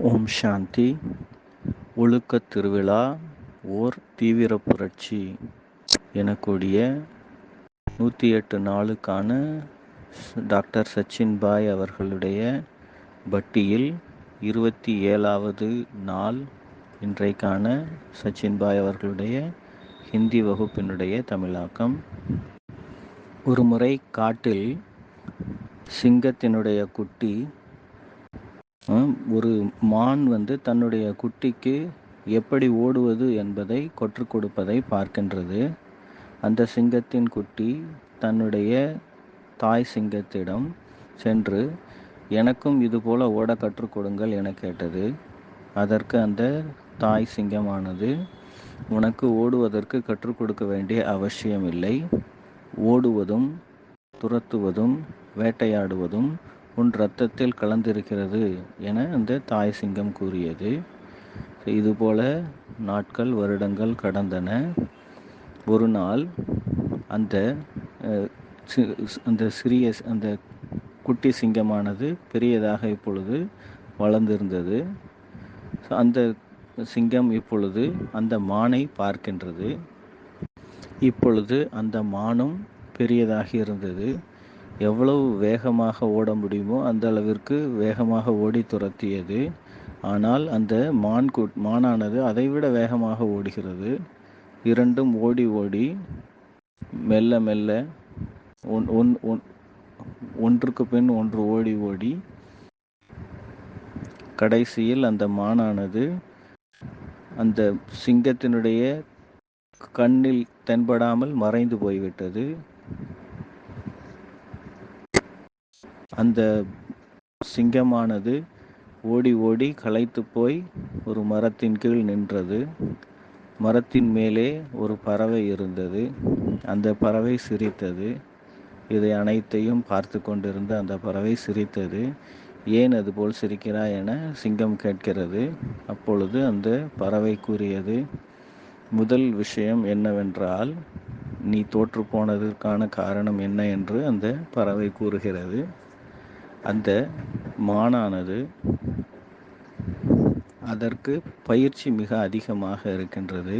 ஓம் சாந்தி. ஒழுக்கத் திருவிழா ஓர் தீவிர புரட்சி எனக்கூடிய 108 நாளுக்கான டாக்டர் சச்சின்பாய் அவர்களுடைய பட்டியில் 27வது நாள் இன்றைக்கான சச்சின்பாய் அவர்களுடைய ஹிந்தி வகுப்பினுடைய தமிழாக்கம். ஒரு முறை காட்டில் சிங்கத்தினுடைய குட்டி ஒரு மான் தன்னுடைய குட்டிக்கு எப்படி ஓடுவது என்பதை கற்றுக் கொடுப்பதை பார்க்கின்றது. அந்த சிங்கத்தின் குட்டி தன்னுடைய தாய் சிங்கத்திடம் சென்று எனக்கும் இதுபோல ஓட கற்றுக் கொடுங்கள் என கேட்டது. அதற்கு அந்த தாய் சிங்கமானது, உனக்கு ஓடுவதற்கு கற்றுக் கொடுக்க வேண்டிய அவசியமில்லை. ஓடுவதும் துரத்துவதும் வேட்டையாடுவதும் உன் இரத்தத்தில் கலந்திருக்கிறது என அந்த தாய் சிங்கம் கூறியது. இதுபோல நாட்கள் வருடங்கள் கடந்தன. ஒரு நாள் அந்த சிறிய அந்த குட்டி சிங்கமானது பெரியதாக இப்பொழுது வளர்ந்திருந்தது. அந்த சிங்கம் இப்பொழுது அந்த மானை பார்க்கின்றது. இப்பொழுது அந்த மானும் பெரியதாக இருந்தது. எவ்வளவு வேகமாக ஓட முடியுமோ அந்த அளவிற்கு வேகமாக ஓடி துரத்தியது. ஆனால் அந்த மானானது அதைவிட வேகமாக ஓடுகிறது. இரண்டும் ஓடி ஓடி மெல்ல மெல்ல ஒன்றுக்கு பின் ஒன்று ஓடி ஓடி கடைசியில் அந்த மானானது அந்த சிங்கத்தினுடைய கண்ணில் தென்படாமல் மறைந்து போய்விட்டது. அந்த சிங்கமானது ஓடி ஓடி களைத்து போய் ஒரு மரத்தின் கீழ் நின்றது. மரத்தின் மேலே ஒரு பறவை இருந்தது. அந்த பறவை சிரித்தது. இதை அனைத்தையும் பார்த்து கொண்டிருந்த அந்த பறவை சிரித்தது. ஏன் அதுபோல் சிரிக்கிறாய் என சிங்கம் கேட்கிறது. அப்பொழுது அந்த பறவை கூறியது, முதல் விஷயம் என்னவென்றால், நீ தோற்று போனதற்கான காரணம் என்ன என்று அந்த பறவை கூறுகிறது. அந்த மானானது அதற்கு பயிற்சி மிக அதிகமாக இருக்கின்றது.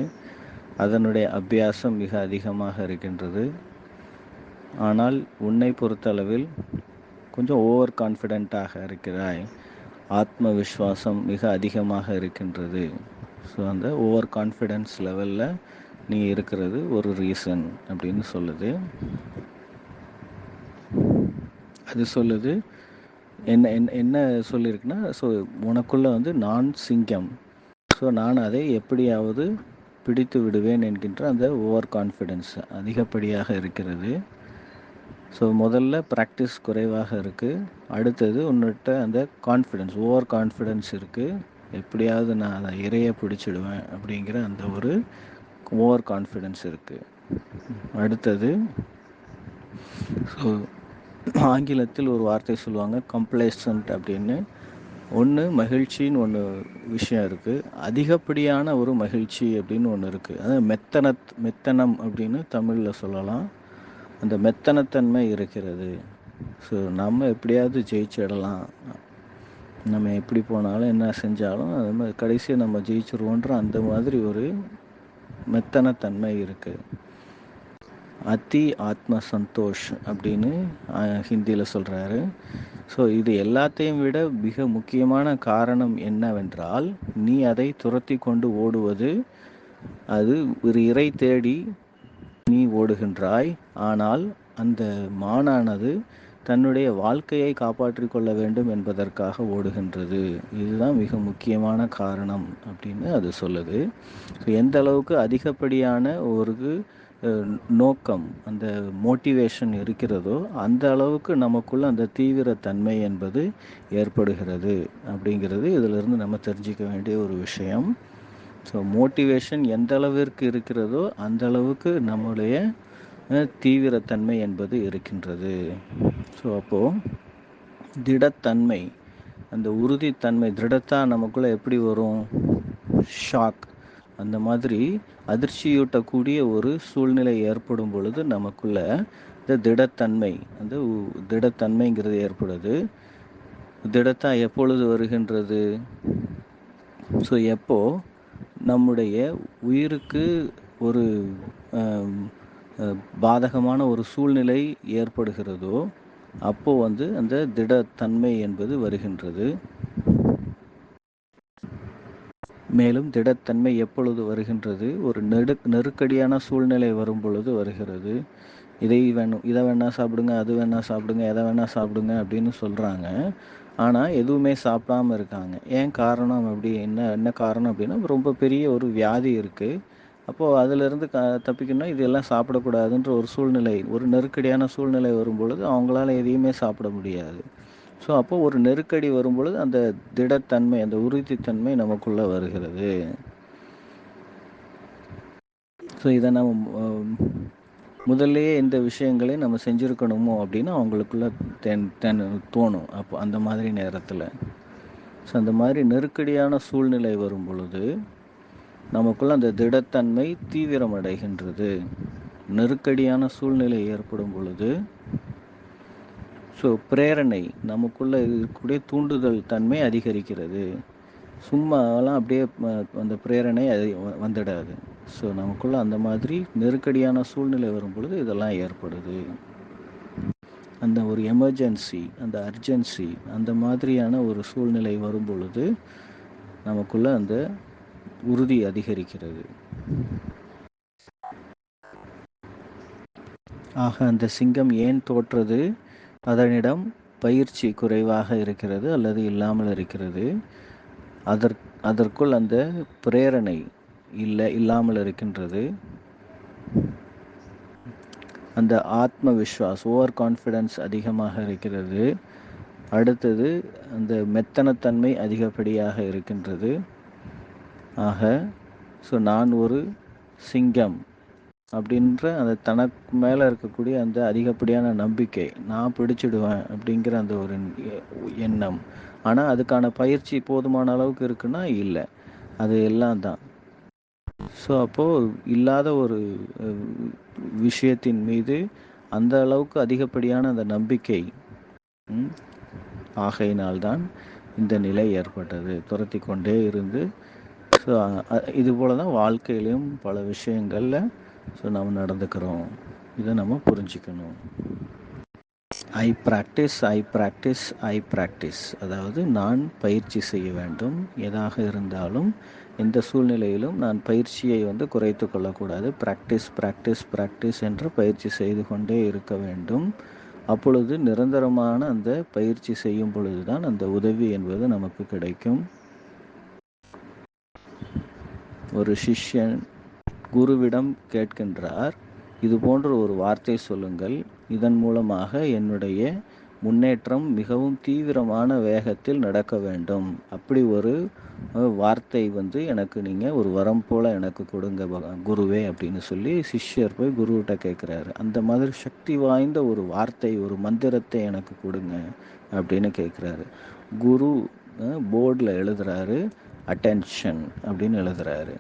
அதனுடைய அபியாசம் மிக அதிகமாக இருக்கின்றது. ஆனால் உன்னை பொறுத்தளவில் கொஞ்சம் ஓவர் கான்ஃபிடென்ட்டாக இருக்கிறாய். ஆத்ம விஸ்வாசம் மிக அதிகமாக இருக்கின்றது. ஸோ அந்த ஓவர் கான்ஃபிடென்ஸ் லெவலில் நீ இருக்கிறது ஒரு ரீசன் அப்படின்னு சொல்லுது. அது சொல்லுது என்ன என்ன சொல்லியிருக்குன்னா, ஸோ உனக்குள்ளே நான் சிங்கம், ஸோ நான் அதை எப்படியாவது பிடித்து விடுவேன் என்கின்ற அந்த ஓவர் கான்ஃபிடென்ஸ் அதிகப்படியாக இருக்கிறது. ஸோ முதல்ல ப்ராக்டிஸ் குறைவாக இருக்குது. அடுத்தது உன்னிட்ட அந்த கான்ஃபிடென்ஸ், ஓவர் கான்ஃபிடென்ஸ் இருக்குது. எப்படியாவது நான் அதை இறைய பிடிச்சிடுவேன் அப்படிங்கிற அந்த ஒரு ஓவர் கான்ஃபிடென்ஸ் இருக்குது. அடுத்தது ஸோ ஆங்கிலத்தில் ஒரு வார்த்தை சொல்லுவாங்க, கம்ப்ளேசன்ட் அப்படின்னு. ஒன்று மகிழ்ச்சின்னு ஒன்று விஷயம் இருக்குது. அதிகப்படியான ஒரு மகிழ்ச்சி அப்படின்னு ஒன்று இருக்குது. அதாவது மெத்தனம் அப்படின்னு தமிழில் சொல்லலாம். அந்த மெத்தனத்தன்மை இருக்கிறது. ஸோ நம்ம எப்படியாவது ஜெயிச்சிடலாம், நம்ம எப்படி போனாலும் என்ன செஞ்சாலும் அது மாதிரி கடைசியாக நம்ம ஜெயிச்சிருவோன்ற அந்த மாதிரி ஒரு மெத்தனத்தன்மை இருக்குது. அதி ஆத்ம சந்தோஷ் அப்படின்னு ஹிந்தியில் சொல்கிறாரு. ஸோ இது எல்லாத்தையும் விட மிக முக்கியமான காரணம் என்னவென்றால், நீ அதை துரத்தி கொண்டு ஓடுவது, அது ஒரு இறை தேடி நீ ஓடுகின்றாய். ஆனால் அந்த மானானது தன்னுடைய வாழ்க்கையை காப்பாற்றி கொள்ள வேண்டும் என்பதற்காக ஓடுகின்றது. இதுதான் மிக முக்கியமான காரணம் அப்படின்னு அது சொல்லுது. எந்த அளவுக்கு அதிகப்படியான ஒரு நோக்கம், அந்த மோட்டிவேஷன் இருக்கிறதோ அந்த அளவுக்கு நமக்குள்ள அந்த தீவிர தன்மை என்பது ஏற்படுகிறது அப்படிங்கிறது இதிலிருந்து நம்ம தெரிஞ்சிக்க வேண்டிய ஒரு விஷயம். ஸோ மோட்டிவேஷன் எந்த அளவிற்கு இருக்கிறதோ அந்த அளவுக்கு நம்முடைய தீவிரத்தன்மை என்பது இருக்கின்றது. ஸோ அப்போது திடத்தன்மை, அந்த உறுதித்தன்மை, திருடத்தா நமக்குள்ளே எப்படி வரும்? ஷாக், அந்த மாதிரி அதிர்ச்சியூட்டக்கூடிய ஒரு சூழ்நிலை ஏற்படும் பொழுது நமக்குள்ள இந்த திடத்தன்மை, அந்த திடத்தன்மைங்கிறது ஏற்படுது. திடத்தா எப்பொழுது வருகின்றது? ஸோ எப்போ நம்முடைய உயிருக்கு ஒரு பாதகமான ஒரு சூழ்நிலை ஏற்படுகிறதோ அப்போ அந்த திடத்தன்மை என்பது வருகின்றது. மேலும் திடத்தன்மை எப்பொழுது வருகின்றது? ஒரு நெருக்கடியான சூழ்நிலை வரும் பொழுது வருகிறது. இதை வேணா சாப்பிடுங்க, அது வேணா சாப்பிடுங்க, எதை வேணா சாப்பிடுங்க அப்படின்னு சொல்கிறாங்க. ஆனால் எதுவுமே சாப்பிடாம இருக்காங்க. ஏன் காரணம் அப்படி என்ன என்ன காரணம் அப்படின்னா, ரொம்ப பெரிய ஒரு வியாதி இருக்குது. அப்போது அதிலிருந்து தப்பிக்கணும்னா இதெல்லாம் சாப்பிடக்கூடாதுன்ற ஒரு சூழ்நிலை, ஒரு நெருக்கடியான சூழ்நிலை வரும்பொழுது அவங்களால எதையுமே சாப்பிட முடியாது. ஸோ அப்போது ஒரு நெருக்கடி வரும்பொழுது அந்த திடத்தன்மை, அந்த உறுதித்தன்மை நமக்குள்ளே வருகிறது. ஸோ இதை நம்ம முதல்லையே இந்த விஷயங்களை நம்ம செஞ்சுருக்கணுமோ அப்படின்னு அவங்களுக்குள்ள தோணும். அப்போ அந்த மாதிரி நேரத்தில் ஸோ அந்த மாதிரி நெருக்கடியான சூழ்நிலை வரும் பொழுது நமக்குள்ள அந்த திடத்தன்மை தீவிரமடைகின்றது. நெருக்கடியான சூழ்நிலை ஏற்படும் பொழுது ஸோ பிரேரணை நமக்குள்ளே இருக்கக்கூடிய தூண்டுதல் தன்மை அதிகரிக்கிறது. சும்மாலாம் அப்படியே அந்த பிரேரணை அது வந்துடாது. ஸோ நமக்குள்ளே அந்த மாதிரி நெருக்கடியான சூழ்நிலை வரும் பொழுது இதெல்லாம் ஏற்படுது. அந்த ஒரு எமர்ஜென்சி, அந்த அர்ஜென்சி, அந்த மாதிரியான ஒரு சூழ்நிலை வரும் பொழுது நமக்குள்ள அந்த உறுதி அதிகரிக்கிறது. ஆக அந்த சிங்கம் ஏன் தோற்றது? அதனிடம் பயிற்சி குறைவாக இருக்கிறது அல்லது இல்லாமல் இருக்கிறது. அதற்குள் அந்த பிரேரணை இல்லாமல் இருக்கின்றது. அந்த ஆத்ம விஸ்வாஸ், ஓவர் கான்ஃபிடன்ஸ் அதிகமாக இருக்கிறது. அடுத்தது அந்த மெத்தனத்தன்மை அதிகப்படியாக இருக்கின்றது. ஆக ஸோ நான் ஒரு சிங்கம் அப்படின்ற அந்த தனக்கு மேலே இருக்கக்கூடிய அந்த அதிகப்படியான நம்பிக்கை, நான் பிடிச்சிடுவேன் அப்படிங்கிற அந்த ஒரு எண்ணம். ஆனால் அதுக்கான பயிற்சி போதுமான அளவுக்கு இருக்குன்னா இல்லை, அது எல்லாம் தான். ஸோ அப்போது இல்லாத ஒரு விஷயத்தின் மீது அந்த அளவுக்கு அதிகப்படியான அந்த நம்பிக்கை ஆகையினால்தான் இந்த நிலை ஏற்பட்டது. துரத்தி கொண்டே இருந்து ஸோ இது போல தான் வாழ்க்கையிலையும் பல விஷயங்களில் ஸோ நம்ம நடந்துக்கிறோம். இதை நம்ம புரிஞ்சுக்கணும். ஐ ப்ராக்டிஸ், அதாவது நான் பயிற்சி செய்ய வேண்டும். எதாக இருந்தாலும் எந்த சூழ்நிலையிலும் நான் பயிற்சியை குறைத்து கொள்ளக்கூடாது. ப்ராக்டிஸ் என்று பயிற்சி செய்து கொண்டே இருக்க வேண்டும். அப்பொழுது நிரந்தரமான அந்த பயிற்சி செய்யும் பொழுது தான் அந்த உதவி என்பது நமக்கு கிடைக்கும். ஒரு சிஷ்யன் குருவிடம் கேட்கின்றார், இது போன்ற ஒரு வார்த்தை சொல்லுங்கள், இதன் மூலமாக என்னுடைய முன்னேற்றம் மிகவும் தீவிரமான வேகத்தில் நடக்க வேண்டும். அப்படி ஒரு வார்த்தை எனக்கு நீங்கள் ஒரு வரம் போல் எனக்கு கொடுங்க குருவே அப்படின்னு சொல்லி சிஷ்யர் போய் குருவிட்ட கேட்குறாரு. அந்த மாதிரி சக்தி வாய்ந்த ஒரு வார்த்தை, ஒரு மந்திரத்தை எனக்கு கொடுங்க அப்படின்னு கேட்குறாரு. குரு போர்டில் எழுதுறாரு, அட்டென்ஷன் அப்படின்னு எழுதுறாரு.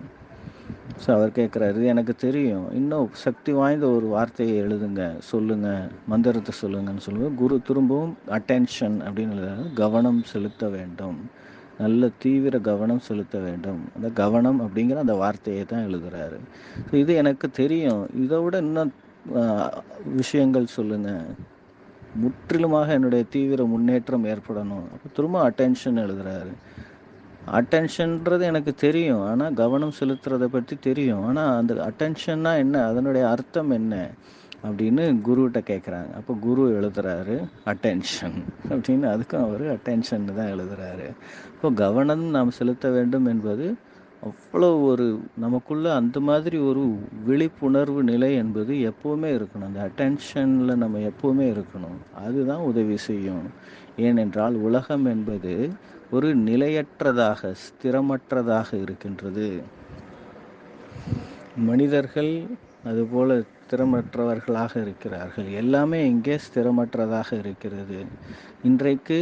ஸோ அவர் கேட்குறாரு, எனக்கு தெரியும், இன்னும் சக்தி வாய்ந்த ஒரு வார்த்தையை எழுதுங்க, சொல்லுங்கள், மந்திரத்தை சொல்லுங்கன்னு சொல்லுவோம். குரு திரும்பவும் அட்டென்ஷன் அப்படின்னு எழுதுறாரு, கவனம் செலுத்த வேண்டும், நல்ல தீவிர கவனம் செலுத்த வேண்டும். அந்த கவனம் அப்படிங்கிற அந்த வார்த்தையை தான் எழுதுறாரு. ஸோ இது எனக்கு தெரியும், இதை விட இன்னும் விஷயங்கள் சொல்லுங்கள், முற்றிலுமாக என்னுடைய தீவிர முன்னேற்றம் ஏற்படணும். அப்போ திரும்ப அட்டென்ஷன் எழுதுறாரு. அட்டென்ஷன்றது எனக்கு தெரியும், ஆனால் கவனம் செலுத்துறதை பற்றி தெரியும், ஆனால் அந்த அட்டென்ஷன்னா என்ன, அதனுடைய அர்த்தம் என்ன அப்படின்னு குருகிட்ட கேட்குறாங்க. அப்போ குரு எழுதுறாரு அட்டென்ஷன் அப்படின்னு, அதுக்கும் அவர் அட்டென்ஷன் தான் எழுதுறாரு. இப்போ கவனம் நாம் செலுத்த வேண்டும் என்பது அவ்வளோ ஒரு நமக்குள்ள அந்த மாதிரி ஒரு விழிப்புணர்வு நிலை என்பது எப்போவுமே இருக்கணும். அந்த அட்டென்ஷனில் நம்ம எப்போவுமே இருக்கணும். அதுதான் உதவி செய்யும். ஏனென்றால் உலகம் என்பது ஒரு நிலையற்றதாக, ஸ்திரமற்றதாக இருக்கின்றது. மனிதர்கள் அதுபோல ஸ்திரமற்றவர்களாக இருக்கிறார்கள். எல்லாமே இங்கே ஸ்திரமற்றதாக இருக்கிறது. இன்றைக்கு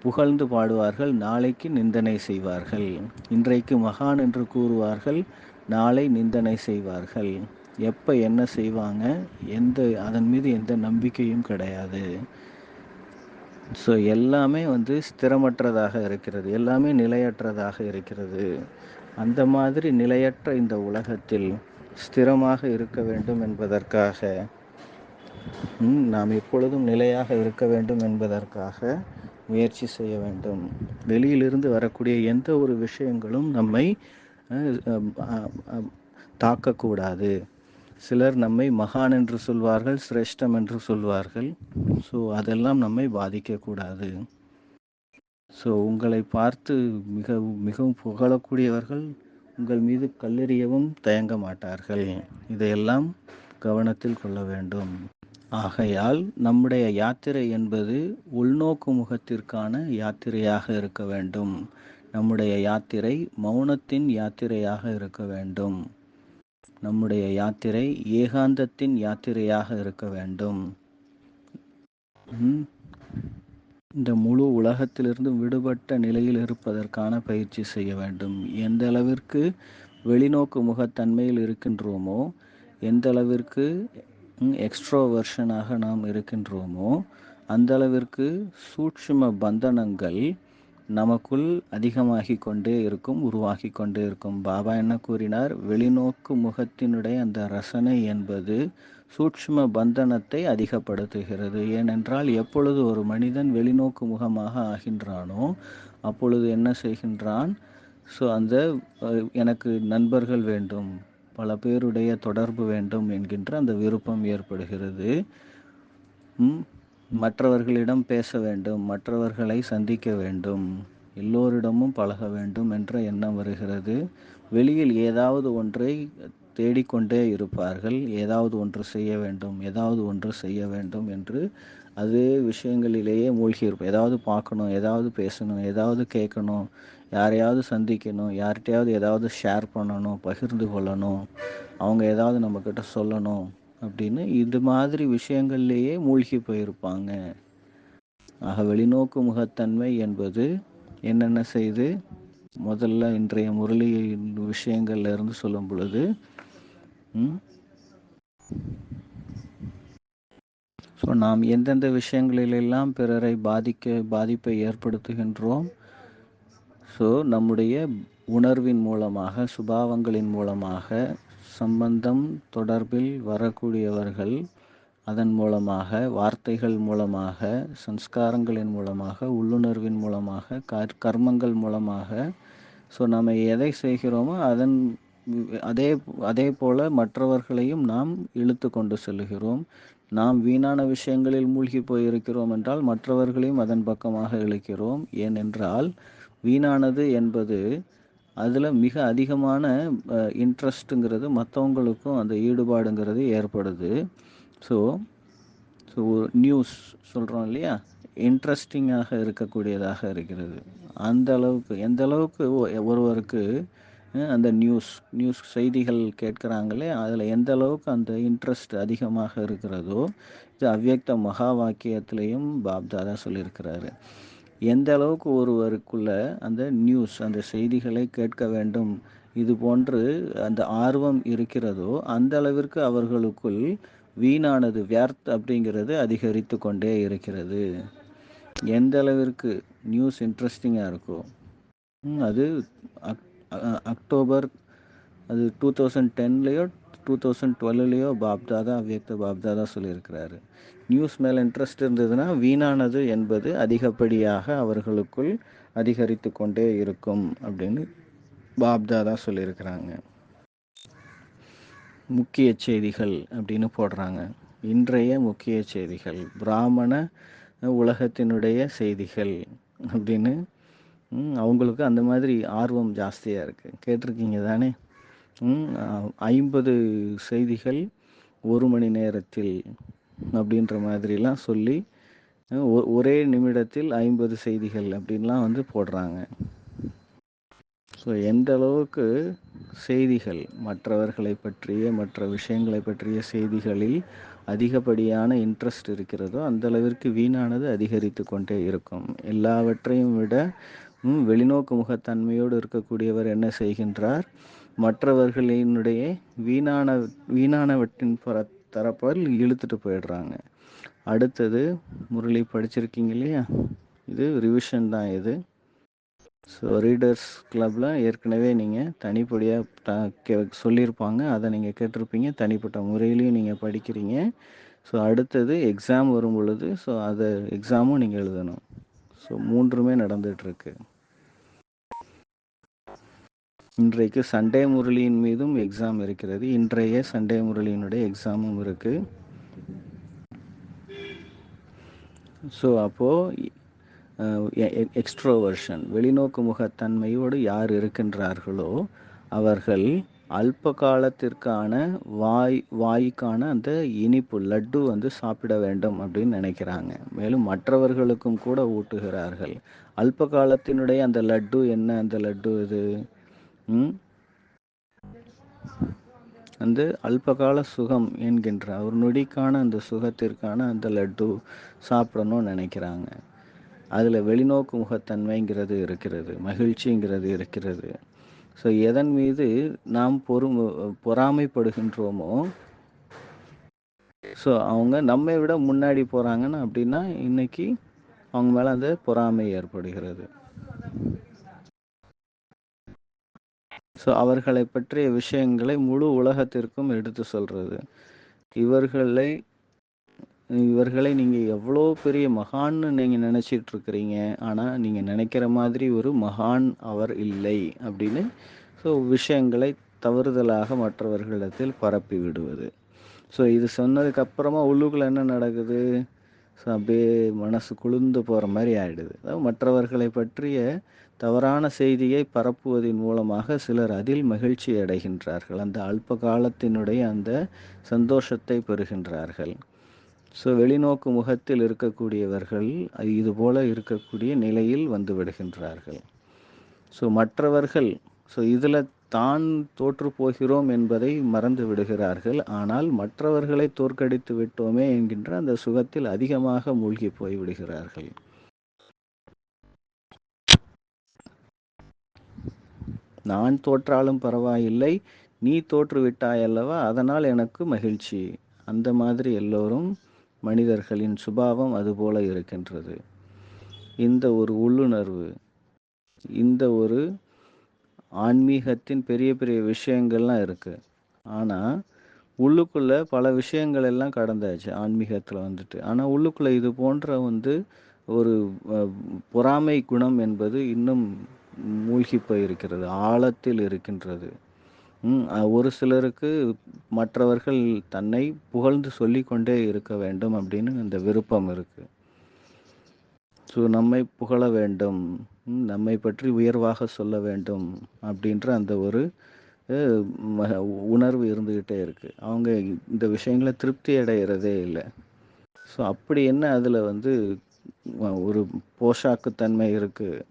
புகழ்ந்து பாடுவார்கள், நாளைக்கு நிந்தனை செய்வார்கள். இன்றைக்கு மகான் என்று கூறுவார்கள், நாளை நிந்தனை செய்வார்கள். எப்போ என்ன செய்வாங்க, அதன் மீது எந்த நம்பிக்கையும் கிடையாது. ஸோ எல்லாமே வந்து ஸ்திரமற்றதாக இருக்கிறது, எல்லாமே நிலையற்றதாக இருக்கிறது. அந்த மாதிரி நிலையற்ற இந்த உலகத்தில் ஸ்திரமாக இருக்க வேண்டும் என்பதற்காக, நாம் எப்பொழுதும் நிலையாக இருக்க வேண்டும் என்பதற்காக முயற்சி செய்ய வேண்டும். வெளியிலிருந்து வரக்கூடிய எந்த ஒரு விஷயங்களும் நம்மை தாக்கக்கூடாது. சிலர் நம்மை மகான் என்று சொல்வார்கள், சிரேஷ்டம் என்று சொல்வார்கள். ஸோ அதெல்லாம் நம்மை பாதிக்கக்கூடாது. ஸோ உங்களை பார்த்து மிகவும் புகழக்கூடியவர்கள் உங்கள் மீது கல்லெறியவும் தயங்க மாட்டார்கள். இதையெல்லாம் கவனத்தில் கொள்ள வேண்டும். ஆகையால் நம்முடைய யாத்திரை என்பது உள்நோக்கு முகத்திற்கான யாத்திரையாக இருக்க வேண்டும். நம்முடைய யாத்திரை மௌனத்தின் யாத்திரையாக இருக்க வேண்டும். நம்முடைய யாத்திரை ஏகாந்தத்தின் யாத்திரையாக இருக்க வேண்டும். இந்த முழு உலகத்திலிருந்து விடுபட்ட நிலையில் இருப்பதற்கான பயிற்சி செய்ய வேண்டும். எந்த அளவிற்கு வெளிநோக்கு முகத்தன்மையில் இருக்கின்றோமோ, எந்த அளவிற்கு எக்ஸ்ட்ரோவர்ஷனாக நாம் இருக்கின்றோமோ, அந்த அளவிற்கு சூட்சும பந்தனங்கள் நமக்குள் அதிகமாகி கொண்டே இருக்கும், உருவாகி கொண்டே இருக்கும். பாபா என்ன கூறினார்? வெளிநோக்கு முகத்தினுடைய அந்த ரசனை என்பது சூட்சும பந்தனத்தை அதிகப்படுத்துகிறது. ஏனென்றால் எப்பொழுது ஒரு மனிதன் வெளிநோக்கு முகமாக ஆகின்றானோ அப்பொழுது என்ன செய்கின்றான்? ஸோ அந்த எனக்கு நண்பர்கள் வேண்டும், பல பேருடைய தொடர்பு வேண்டும் என்கின்ற அந்த விருப்பம் ஏற்படுகிறது. மற்றவர்களிடம் பேச வேண்டும், மற்றவர்களை சந்திக்க வேண்டும், எல்லோரிடமும் பழக வேண்டும் என்ற எண்ணம் வருகிறது. வெளியில் ஏதாவது ஒன்றை தேடிக்கொண்டே இருப்பார்கள். ஏதாவது ஒன்று செய்ய வேண்டும், ஏதாவது ஒன்று செய்ய வேண்டும் என்று அதே விஷயங்களிலேயே மூழ்கி இருப்போம். ஏதாவது பார்க்கணும், ஏதாவது பேசணும், ஏதாவது கேட்கணும், யாரையாவது சந்திக்கணும், யார்கிட்டையாவது ஏதாவது ஷேர் பண்ணணும், பகிர்ந்து கொள்ளணும், அவங்க ஏதாவது நம்மக்கிட்ட சொல்லணும் அப்படின்னு இது மாதிரி விஷயங்கள்லேயே மூழ்கி போயிருப்பாங்க. ஆக வெளிநோக்கு முகத்தன்மை என்பது என்னென்ன செய்து, முதல்ல இன்றைய முரளி விஷயங்கள்ல இருந்து சொல்லும் பொழுது ஸோ நாம் எந்தெந்த விஷயங்களிலெல்லாம் பிறரை பாதிப்பை ஏற்படுத்துகின்றோம். ஸோ நம்முடைய உணர்வின் மூலமாக, சுபாவங்களின் மூலமாக, சம்பந்தம் தொடர்பில் வரக்கூடியவர்கள், அதன் மூலமாக, வார்த்தைகள் மூலமாக, சம்ஸ்காரங்களின் மூலமாக, உள்ளுணர்வின் மூலமாக, கர்மங்கள் மூலமாக, ஸோ நம்ம எதை செய்கிறோமோ அதே போல மற்றவர்களையும் நாம் இழுத்து கொண்டு செல்கிறோம். நாம் வீணான விஷயங்களில் மூழ்கி போயிருக்கிறோம் என்றால் மற்றவர்களையும் அதன் பக்கமாக இழுக்கிறோம். ஏனென்றால் வீணானது என்பது அதில் மிக அதிகமான இன்ட்ரெஸ்ட்டுங்கிறது, மற்றவங்களுக்கும் அந்த ஈடுபாடுங்கிறது ஏற்படுது. ஸோ நியூஸ் சொல்கிறோம் இல்லையா, இன்ட்ரெஸ்டிங்காக இருக்கக்கூடியதாக இருக்கிறது. அந்த அளவுக்கு எந்த அளவுக்கு ஒருவருக்கு அந்த நியூஸ் செய்திகள் கேட்குறாங்களே, அதில் எந்த அளவுக்கு அந்த இன்ட்ரெஸ்ட் அதிகமாக இருக்கிறதோ, இது அவ்யக்த மகா வாக்கியத்திலையும் பாப்தாதா சொல்லியிருக்கிறாரு. எந்த அளவுக்கு ஒருவருக்குள்ள அந்த நியூஸ், அந்த செய்திகளை கேட்க வேண்டும், இது போன்று அந்த ஆர்வம் இருக்கிறதோ, அந்த அளவிற்கு அவர்களுக்குள் வீணானது, வியர்த் அப்படிங்கிறது அதிகரித்து கொண்டே இருக்கிறது. எந்த அளவிற்கு நியூஸ் இன்ட்ரெஸ்டிங்காக இருக்கோ, அது அக்டோபர் அது 2010லேயோ 2012லேயோ பாப்தாதா, அவ்யக்த பாப்தாதா சொல்லியிருக்கிறாரு. நியூஸ் மேலே இன்ட்ரெஸ்ட் இருந்ததுன்னா வீணானது என்பது அதிகப்படியாக அவர்களுக்குள் அதிகரித்து கொண்டே இருக்கும் அப்படின்னு பாப்தாதா சொல்லியிருக்கிறாங்க. முக்கிய செய்திகள் அப்படின்னு போடுறாங்க. இன்றைய முக்கிய செய்திகள், பிராமண உலகத்தினுடைய செய்திகள் அப்படின்னு அவங்களுக்கு அந்த மாதிரி ஆர்வம் ஜாஸ்தியாக இருக்குது. கேட்டிருக்கீங்க தானே? 50 செய்திகள் 1 மணி நேரத்தில் அப்படின்ற மாதிரிலாம் சொல்லி ஒரே நிமிடத்தில் 50 செய்திகள் அப்படின்லாம் வந்து போடுறாங்க. ஸோ எந்த அளவுக்கு செய்திகள், மற்றவர்களை பற்றிய, மற்ற விஷயங்களை பற்றிய செய்திகளில் அதிகப்படியான இன்ட்ரெஸ்ட் இருக்கிறதோ அந்த அளவிற்கு வீணானது அதிகரித்து கொண்டே இருக்கும். எல்லாவற்றையும் விட வெளிநோக்கு முகத்தன்மையோடு இருக்கக்கூடியவர் என்ன செய்கின்றார்? மற்றவர்களினுடைய வீணானவற்றின் தரப்பால் இழுத்துட்டு போயிடுறாங்க. அடுத்தது முரளி படிச்சிருக்கீங்க இல்லையா, இது ரிவிஷன் தான் இது. ஸோ ரீடர்ஸ் கிளப்பில் ஏற்கனவே நீங்கள் தனிப்படியாக சொல்லியிருப்பாங்க, அதை நீங்கள் கேட்டிருப்பீங்க, தனிப்பட்ட முறையிலையும் நீங்கள் படிக்கிறீங்க. ஸோ அடுத்தது எக்ஸாம் வரும் பொழுது ஸோ அதை எக்ஸாமும் நீங்கள் எழுதணும். ஸோ 3மே நடந்துகிட்ருக்கு. இன்றைக்கு சண்டே முரளியின் மீதும் எக்ஸாம் இருக்கிறது. இன்றைய சண்டே முரளியினுடைய எக்ஸாமும் இருக்குது. ஸோ அப்போது எக்ஸ்ட்ரோவர்ஷன் வெளிநோக்கு முகத்தன்மையோடு யார் இருக்கின்றார்களோ அவர்கள் அல்ப காலத்திற்கான வாய்க்கான அந்த இனிப்பு லட்டு வந்து சாப்பிட வேண்டும் அப்படின்னு நினைக்கிறாங்க. மேலும் மற்றவர்களுக்கும் கூட ஊட்டுகிறார்கள். அல்ப காலத்தினுடைய அந்த லட்டு என்ன? அந்த லட்டு இது அந்த அல்பகால சுகம் என்கின்ற ஒரு நொடிக்கான அந்த சுகத்திற்கான அந்த லட்டு சாப்பிடணும்னு நினைக்கிறாங்க. அதில் வெளிநோக்கு முகத்தன்மைங்கிறது இருக்கிறது, மகிழ்ச்சிங்கிறது இருக்கிறது. ஸோ எதன் மீது நாம் பொறாமைப்படுகின்றோமோ, ஸோ அவங்க நம்மை விட முன்னாடி போகிறாங்கன்னு அப்படின்னா இன்னைக்கு அவங்க மேலே அந்த பொறாமை ஏற்படுகிறது. ஸோ அவர்களை பற்றிய விஷயங்களை முழு உலகத்திற்கும் எடுத்து சொல்கிறது. இவர்களை நீங்கள் எவ்வளோ பெரிய மகான்னு நீங்கள் நினச்சிட்டு இருக்கிறீங்க, ஆனால் நீங்கள் நினைக்கிற மாதிரி ஒரு மகான் அவர் இல்லை அப்படின்னு ஸோ விஷயங்களை தவறுதலாக மற்றவர்களிடத்தில் பரப்பி விடுவது. ஸோ இது சொன்னதுக்கப்புறமா உள்ளுக்குள்ளே என்ன நடக்குது? ஸோ அப்படியே மனசு குளிர்ந்து போகிற மாதிரி ஆகிடுது. அதாவது மற்றவர்களை பற்றிய தவறான செய்தியை பரப்புவதன் மூலமாக சிலர் அதில் மகிழ்ச்சி அடைகின்றார்கள். அந்த அல்ப காலத்தினுடைய அந்த சந்தோஷத்தை பெறுகின்றார்கள். ஸோ வெளிநோக்கு முகத்தில் இருக்கக்கூடியவர்கள் இது போல இருக்கக்கூடிய நிலையில் வந்து விடுகின்றார்கள். ஸோ மற்றவர்கள் இதில் தான் தோற்று போகிறோம் என்பதை மறந்து விடுகிறார்கள். ஆனால் மற்றவர்களை தோற்கடித்து விட்டோமே என்கின்ற அந்த சுகத்தில் அதிகமாக மூழ்கி போய் விடுகிறார்கள். நான் தோற்றாலும் பரவாயில்லை, நீ தோற்று விட்டாயல்லவா, அதனால் எனக்கு மகிழ்ச்சி. அந்த மாதிரி எல்லோரும் மனிதர்களின் சுபாவம் அதுபோல இருக்கின்றது. இந்த ஒரு உள்ளுணர்வு, இந்த ஒரு ஆன்மீகத்தின் பெரிய பெரிய விஷயங்கள்லாம் இருக்குது. ஆனால் உள்ளுக்குள்ளே பல விஷயங்கள் எல்லாம் கடந்தாச்சு ஆன்மீகத்தில் வந்துட்டு. ஆனால் உள்ளுக்குள்ளே இது போன்ற ஒரு பொறாமை குணம் என்பது இன்னும் மூழ்கி போயிருக்கிறது, ஆழத்தில் இருக்கின்றது. ஒரு சிலருக்கு மற்றவர்கள் தன்னை புகழ்ந்து சொல்லிக்கொண்டே இருக்க வேண்டும் அப்படின்னு அந்த விருப்பம் இருக்குது. ஸோ நம்மை புகழ வேண்டும், நம்மை பற்றி உயர்வாக சொல்ல வேண்டும் அப்படின்ற அந்த ஒரு உணர்வு இருந்துக்கிட்டே இருக்குது. அவங்க இந்த விஷயங்களை திருப்தி அடைகிறதே இல்லை. ஸோ அப்படி என்ன அதில் ஒரு போஷாக்குத்தன்மை இருக்குது.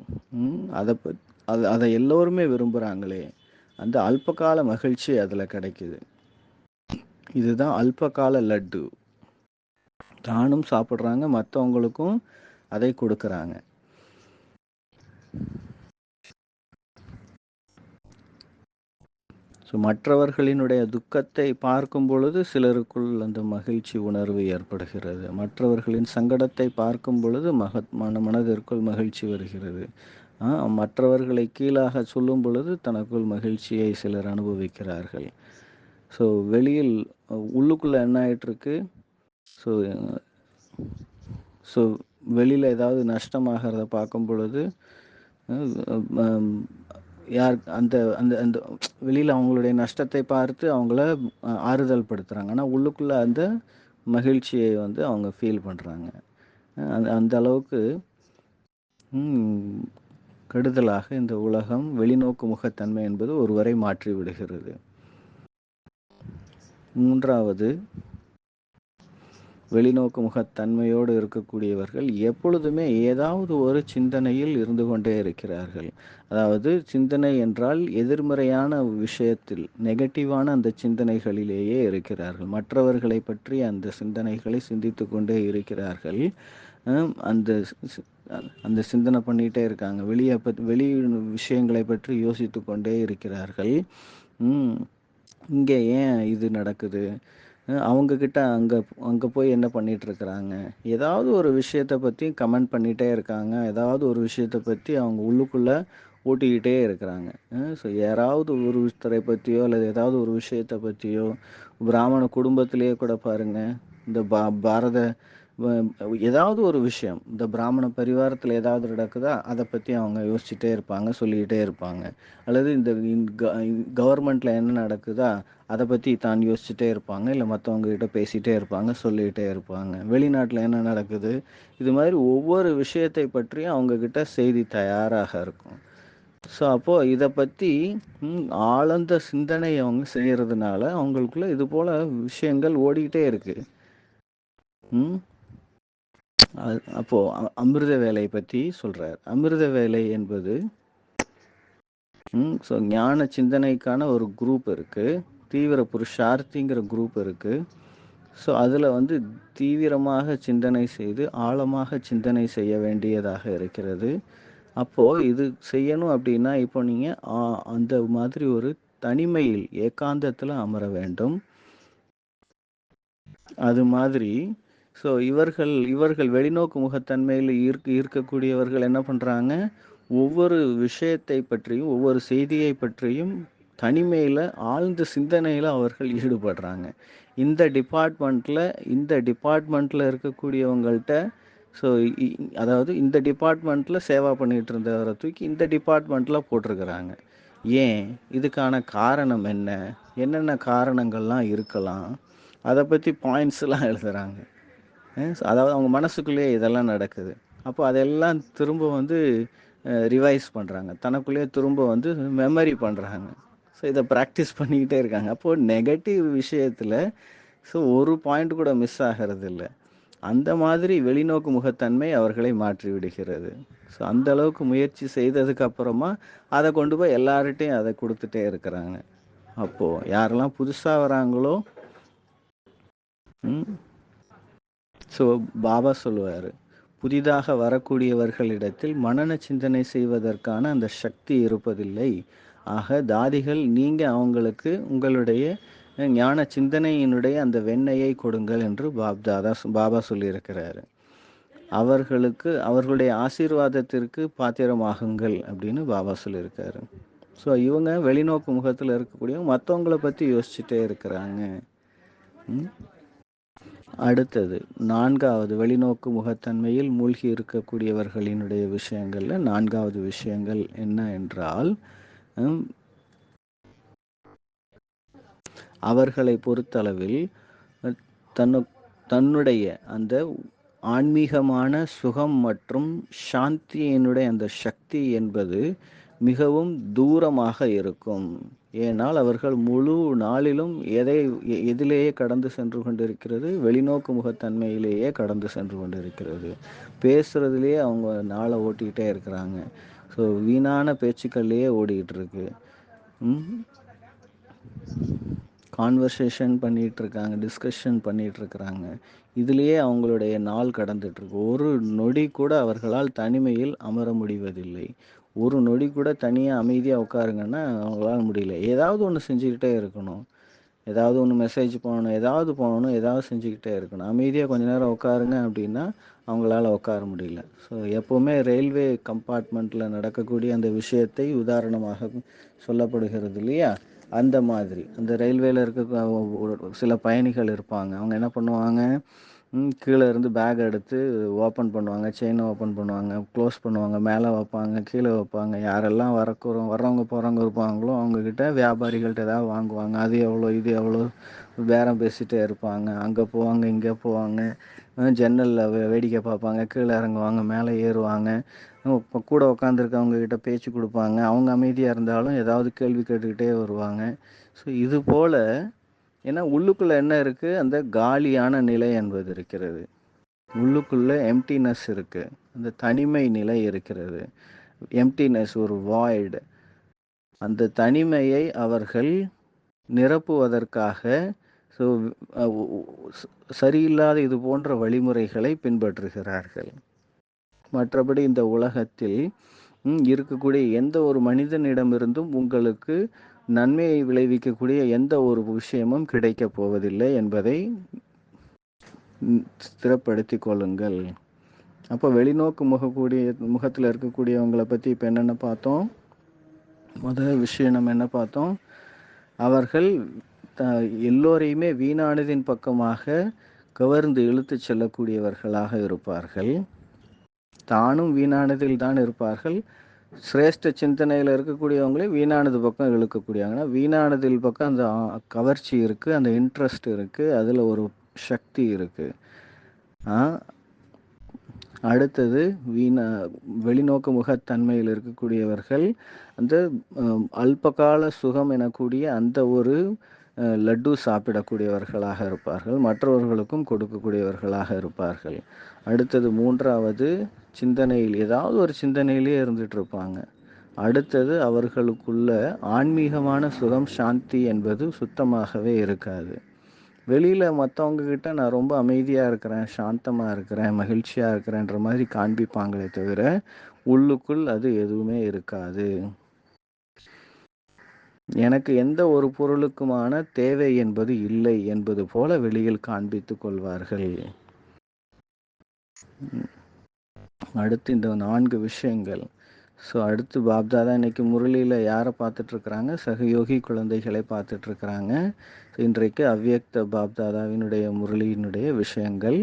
அதை எல்லோருமே விரும்புகிறாங்களே, அந்த அல்பகால மகிழ்ச்சி அதில் கிடைக்குது. இதுதான் அல்பகால லட்டு. தானும் சாப்பிட்றாங்க, மற்றவங்களுக்கும் அதை கொடுக்குறாங்க. ஸோ மற்றவர்களினுடைய துக்கத்தை பார்க்கும் பொழுது சிலருக்குள் அந்த மகிழ்ச்சி உணர்வு ஏற்படுகிறது. மற்றவர்களின் சங்கடத்தை பார்க்கும் பொழுது மனதிற்குள் மகிழ்ச்சி வருகிறது. மற்றவர்களை கீழாக சொல்லும் பொழுது தனக்குள் மகிழ்ச்சியை சிலர் அனுபவிக்கிறார்கள். ஸோ வெளியில் உள்ளுக்குள்ளே என்ன ஆகிட்டுருக்கு? ஸோ வெளியில் ஏதாவது நஷ்டமாகிறத பார்க்கும் பொழுது யார் அந்த அந்த அந்த வெளியில் அவங்களுடைய நஷ்டத்தை பார்த்து அவங்கள ஆறுதல் படுத்துகிறாங்க. ஆனால் உள்ளுக்குள்ளே அந்த மகிழ்ச்சியை அவங்க ஃபீல் பண்ணுறாங்க. அந்த அளவுக்கு கெடுதலாக இந்த உலகம் வெளிநோக்கு முகத்தன்மை என்பது ஒருவரை மாற்றி விடுகிறது. மூன்றாவது, வெளிநோக்கு முகத்தன்மையோடு இருக்கக்கூடியவர்கள் எப்பொழுதுமே ஏதாவது ஒரு சிந்தனையில் இருந்து கொண்டே இருக்கிறார்கள். அதாவது சிந்தனை என்றால் எதிர்மறையான விஷயத்தில், நெகட்டிவான அந்த சிந்தனைகளிலேயே இருக்கிறார்கள். மற்றவர்களை பற்றி அந்த சிந்தனைகளை சிந்தித்து கொண்டே இருக்கிறார்கள். அந்த அந்த சிந்தனை பண்ணிகிட்டே இருக்காங்க. வெளி விஷயங்களை பற்றி யோசித்து கொண்டே இருக்கிறார்கள். இங்கே ஏன் இது நடக்குது? அவங்கக்கிட்ட அங்கே போய் என்ன பண்ணிகிட்ருக்குறாங்க, ஏதாவது ஒரு விஷயத்தை பற்றி கமெண்ட் பண்ணிகிட்டே இருக்காங்க, ஏதாவது ஒரு விஷயத்தை பற்றி அவங்க உள்ளுக்குள்ளே ஓட்டிக்கிட்டே இருக்கிறாங்க. ஸோ யாராவது ஒருத்தரை பற்றியோ அல்லது ஏதாவது ஒரு விஷயத்தை பற்றியோ, பிராமண குடும்பத்திலேயே கூட பாருங்கள், இந்த பாரத ஏதாவது ஒரு விஷயம் இந்த பிராமண பரிவாரத்தில் ஏதாவது நடக்குதா அதை பற்றி அவங்க யோசிச்சுட்டே இருப்பாங்க, சொல்லிக்கிட்டே இருப்பாங்க. அல்லது இந்த கவர்மெண்ட்டில் என்ன நடக்குதா அதை பற்றி தான் யோசிச்சுட்டே இருப்பாங்க, இல்லை மற்றவங்ககிட்ட பேசிகிட்டே இருப்பாங்க, சொல்லிகிட்டே இருப்பாங்க. வெளிநாட்டில் என்ன நடக்குது, இது மாதிரி ஒவ்வொரு விஷயத்தை பற்றியும் அவங்கக்கிட்ட செய்தி தயாராக இருக்கும். ஸோ அப்போது இதை பற்றி ஆழ்ந்த சிந்தனை அவங்க செய்கிறதுனால அவங்களுக்குள்ள இது போல் விஷயங்கள் ஓடிக்கிட்டே இருக்குது. அப்போது அமிர்த வேலை பற்றி சொல்கிறார். அமிர்த வேலை என்பது ஸோ ஞான சிந்தனைக்கான ஒரு குரூப் இருக்குது, தீவிர புருஷார்த்திங்கிற குரூப் இருக்குது. ஸோ அதில் வந்து தீவிரமாக சிந்தனை செய்து ஆழமாக சிந்தனை செய்ய வேண்டியதாக இருக்கிறது. அப்போது இது செய்யணும் அப்படின்னா இப்போ நீங்கள் அந்த மாதிரி ஒரு தனிமையில் ஏகாந்தத்தில் அமர வேண்டும். அது மாதிரி ஸோ இவர்கள் வெளிநோக்கு முகத்தன்மையில் இருக்கக்கூடியவர்கள் என்ன பண்ணுறாங்க, ஒவ்வொரு விஷயத்தை பற்றியும் ஒவ்வொரு செய்தியை பற்றியும் தனிமையில் ஆழ்ந்த சிந்தனையில் அவர்கள் ஈடுபடுறாங்க. இந்த டிபார்ட்மெண்ட்டில் இருக்கக்கூடியவங்கள்ட்ட ஸோ அதாவது இந்த டிபார்ட்மெண்ட்டில் சேவா பண்ணிகிட்டு இருந்தவரை தூக்கி இந்த டிபார்ட்மெண்ட்டில் போட்டிருக்கிறாங்க. ஏன்? இதுக்கான காரணம் என்ன, என்னென்ன காரணங்கள்லாம் இருக்கலாம், அதை பற்றி பாயிண்ட்ஸ்லாம் எழுதுகிறாங்க. அதாவது அவங்க மனசுக்குள்ளேயே இதெல்லாம் நடக்குது. அப்போ அதெல்லாம் திரும்ப வந்து ரிவைஸ் பண்ணுறாங்க, தனக்குள்ளேயே திரும்ப வந்து மெமரி பண்ணுறாங்க. ஸோ இதை ப்ராக்டிஸ் பண்ணிக்கிட்டே இருக்காங்க. அப்போது நெகட்டிவ் விஷயத்தில் ஸோ ஒரு பாயிண்ட் கூட மிஸ் ஆகிறது இல்லை. அந்த மாதிரி வெளிநோக்கு முகத்தன்மை அவர்களை மாற்றி விடுகிறது. ஸோ அந்த அளவுக்கு முயற்சி செய்ததுக்கு அப்புறமா அதை கொண்டு போய் எல்லார்கிட்டையும் அதை கொடுத்துட்டே இருக்கிறாங்க. அப்போது யாரெல்லாம் புதுசாக வராங்களோ ஸோ பாபா சொல்லுவார், புதிதாக வரக்கூடியவர்களிடத்தில் மனன சிந்தனை செய்வதற்கான அந்த சக்தி இருப்பதில்லை. ஆக தாதிகள் நீங்கள் அவங்களுக்கு உங்களுடைய ஞான சிந்தனையினுடைய அந்த வெண்ணையை கொடுங்கள் என்று பாபா சொல்லியிருக்கிறாரு. அவர்களுடைய ஆசீர்வாதத்திற்கு பாத்திரமாகுங்கள் அப்படின்னு பாபா சொல்லியிருக்காரு. ஸோ இவங்க வெளிநோக்கு முகத்தில் இருக்கக்கூடிய மற்றவங்களை பற்றி யோசிச்சுட்டே இருக்கிறாங்க. அடுத்தது 4வது வெளிநோக்கு முகத்தன்மையில் மூழ்கி இருக்கக்கூடியவர்களினுடைய விஷயங்களில் 4வது விஷயங்கள் என்ன என்றால், அவர்களை பொறுத்தளவில் தன்னுடைய அந்த ஆன்மீகமான சுகம் மற்றும் சாந்தியினுடைய அந்த சக்தி என்பது மிகவும் தூரமாக இருக்கும். ஏனால் அவர்கள் முழு நாளிலும் எதிலேயே கடந்து சென்று கொண்டிருக்கிறது, வெளிநோக்கு முகத்தன்மையிலேயே கடந்து சென்று கொண்டிருக்கிறது. பேசுகிறதுலேயே அவங்க நாளை ஓட்டிக்கிட்டே இருக்கிறாங்க. ஸோ வீணான பேச்சுக்கள்லேயே ஓடிக்கிட்டு இருக்கு. கான்வர்சேஷன் பண்ணிகிட்ருக்காங்க, டிஸ்கஷன் பண்ணிகிட்ருக்குறாங்க. இதிலேயே அவங்களுடைய நாள் கடந்துட்டுருக்கு. ஒரு நொடி கூட அவர்களால் தனிமையில் அமர முடிவதில்லை. ஒரு நொடி கூட தனியாக அமைதியாக உட்காருங்கன்னா அவங்களால முடியல. ஏதாவது ஒன்று செஞ்சுக்கிட்டே இருக்கணும், ஏதாவது ஒன்று மெசேஜ் போகணும், ஏதாவது செஞ்சுக்கிட்டே இருக்கணும். அமைதியாக கொஞ்ச நேரம் உட்காருங்க அப்படின்னா அவங்களால உட்கார முடியல. ஸோ எப்போவுமே ரயில்வே கம்பார்ட்மெண்ட்டில் நடக்கக்கூடிய அந்த விஷயத்தை உதாரணமாக சொல்லப்படுகிறது இல்லையா, அந்த மாதிரி அந்த ரயில்வேல இருக்க சில பயணிகள் இருப்பாங்க. அவங்க என்ன பண்ணுவாங்க, கீழே இருந்து பேக் எடுத்து ஓப்பன் பண்ணுவாங்க, செயினை ஓப்பன் பண்ணுவாங்க, க்ளோஸ் பண்ணுவாங்க, மேலே வைப்பாங்க, கீழே வைப்பாங்க. யாரெல்லாம் வர்றவங்க போகிறவங்க இருப்பாங்களோ அவங்கக்கிட்ட வியாபாரிகள்கிட்ட ஏதாவது வாங்குவாங்க. அது எவ்வளோ, இது எவ்வளோ, பேரம் பேசிகிட்டே இருப்பாங்க. அங்கே போவாங்க, இங்கே போவாங்க, ஜன்னலில் வேடிக்கை பார்ப்பாங்க, கீழே இறங்குவாங்க, மேலே ஏறுவாங்க, இப்போ கூட உட்காந்துருக்கவங்கக்கிட்ட பேச்சு கொடுப்பாங்க. அவங்க அமைதியாக இருந்தாலும் ஏதாவது கேள்வி கேட்டுக்கிட்டே வருவாங்க. ஸோ இது போல் ஏன்னா உள்ளுக்குள்ளே என்ன இருக்குது, அந்த காலியான நிலை என்பது இருக்கிறது. உள்ளுக்குள்ளே எம்டினஸ் இருக்குது, அந்த தனிமை நிலை இருக்கிறது. எம்டினஸ், ஒரு வாய்டு. அந்த தனிமையை அவர்கள் நிரப்புவதற்காக ஸோ சரியில்லாத இது போன்ற வழிமுறைகளை பின்பற்றுகிறார்கள். மற்றபடி இந்த உலகத்தில் இருக்கக்கூடிய எந்த ஒரு மனிதனிடமிருந்தும் உங்களுக்கு நன்மையை விளைவிக்கக்கூடிய எந்த ஒரு விஷயமும் கிடைக்கப் போவதில்லை என்பதை ஸ்திரப்படுத்திக் கொள்ளுங்கள். அப்போ வெளிநோக்கு முகத்தில் இருக்கக்கூடியவங்களை பற்றி இப்போ என்னென்ன பார்த்தோம்? முதல் விஷயம் நம்ம என்ன பார்த்தோம்? அவர்கள் எல்லோரையுமே வீணானதின் பக்கமாக கவர்ந்து இழுத்து செல்லக்கூடியவர்களாக இருப்பார்கள். தானும் வீணானதில் தான் இருப்பார்கள். சிரேஷ்ட சிந்தனையில் இருக்கக்கூடியவங்களே வீணானது பக்கம் இழுக்கக்கூடியவங்கன்னா, வீணானதில் பக்கம் அந்த கவர்ச்சி இருக்குது, அந்த இன்ட்ரெஸ்ட் இருக்குது, அதில் ஒரு சக்தி இருக்குது. அடுத்தது வெளிநோக்கு முகத்தன்மையில் இருக்கக்கூடியவர்கள் அந்த அல்பகால சுகம் எனக்கூடிய அந்த ஒரு லட்டு சாப்பிடக்கூடியவர்களாக இருப்பார்கள், மற்றவர்களுக்கும் கொடுக்கக்கூடியவர்களாக இருப்பார்கள். அடுத்தது மூன்றாவது, சிந்தனையில் ஏதாவது ஒரு சிந்தனையிலே இருந்துட்டு இருப்பாங்க. அடுத்தது அவர்களுக்குள்ள ஆன்மீகமான சுகம், சாந்தி என்பது சுத்தமாகவே இருக்காது. வெளியில் மற்றவங்க கிட்ட நான் ரொம்ப அமைதியாக இருக்கிறேன், சாந்தமாக இருக்கிறேன், மகிழ்ச்சியாக இருக்கிறேன்ற மாதிரி காண்பிப்பாங்களே தவிர உள்ளுக்குள் அது எதுவுமே இருக்காது. எனக்கு எந்த ஒரு பொருளுக்குமான தேவை என்பது இல்லை என்பது போல வெளியில் காண்பித்து கொள்வார்கள். அடுத்து இந்த 4 விஷயங்கள். ஸோ அடுத்து பாப்தாதா இன்னைக்கு முரளியில் யாரை பார்த்துட்ருக்குறாங்க? சகயோகி குழந்தைகளை பார்த்துட்ருக்குறாங்க. இன்றைக்கு அவ்யக்த பாப்தாதாவினுடைய முரளியினுடைய விஷயங்கள்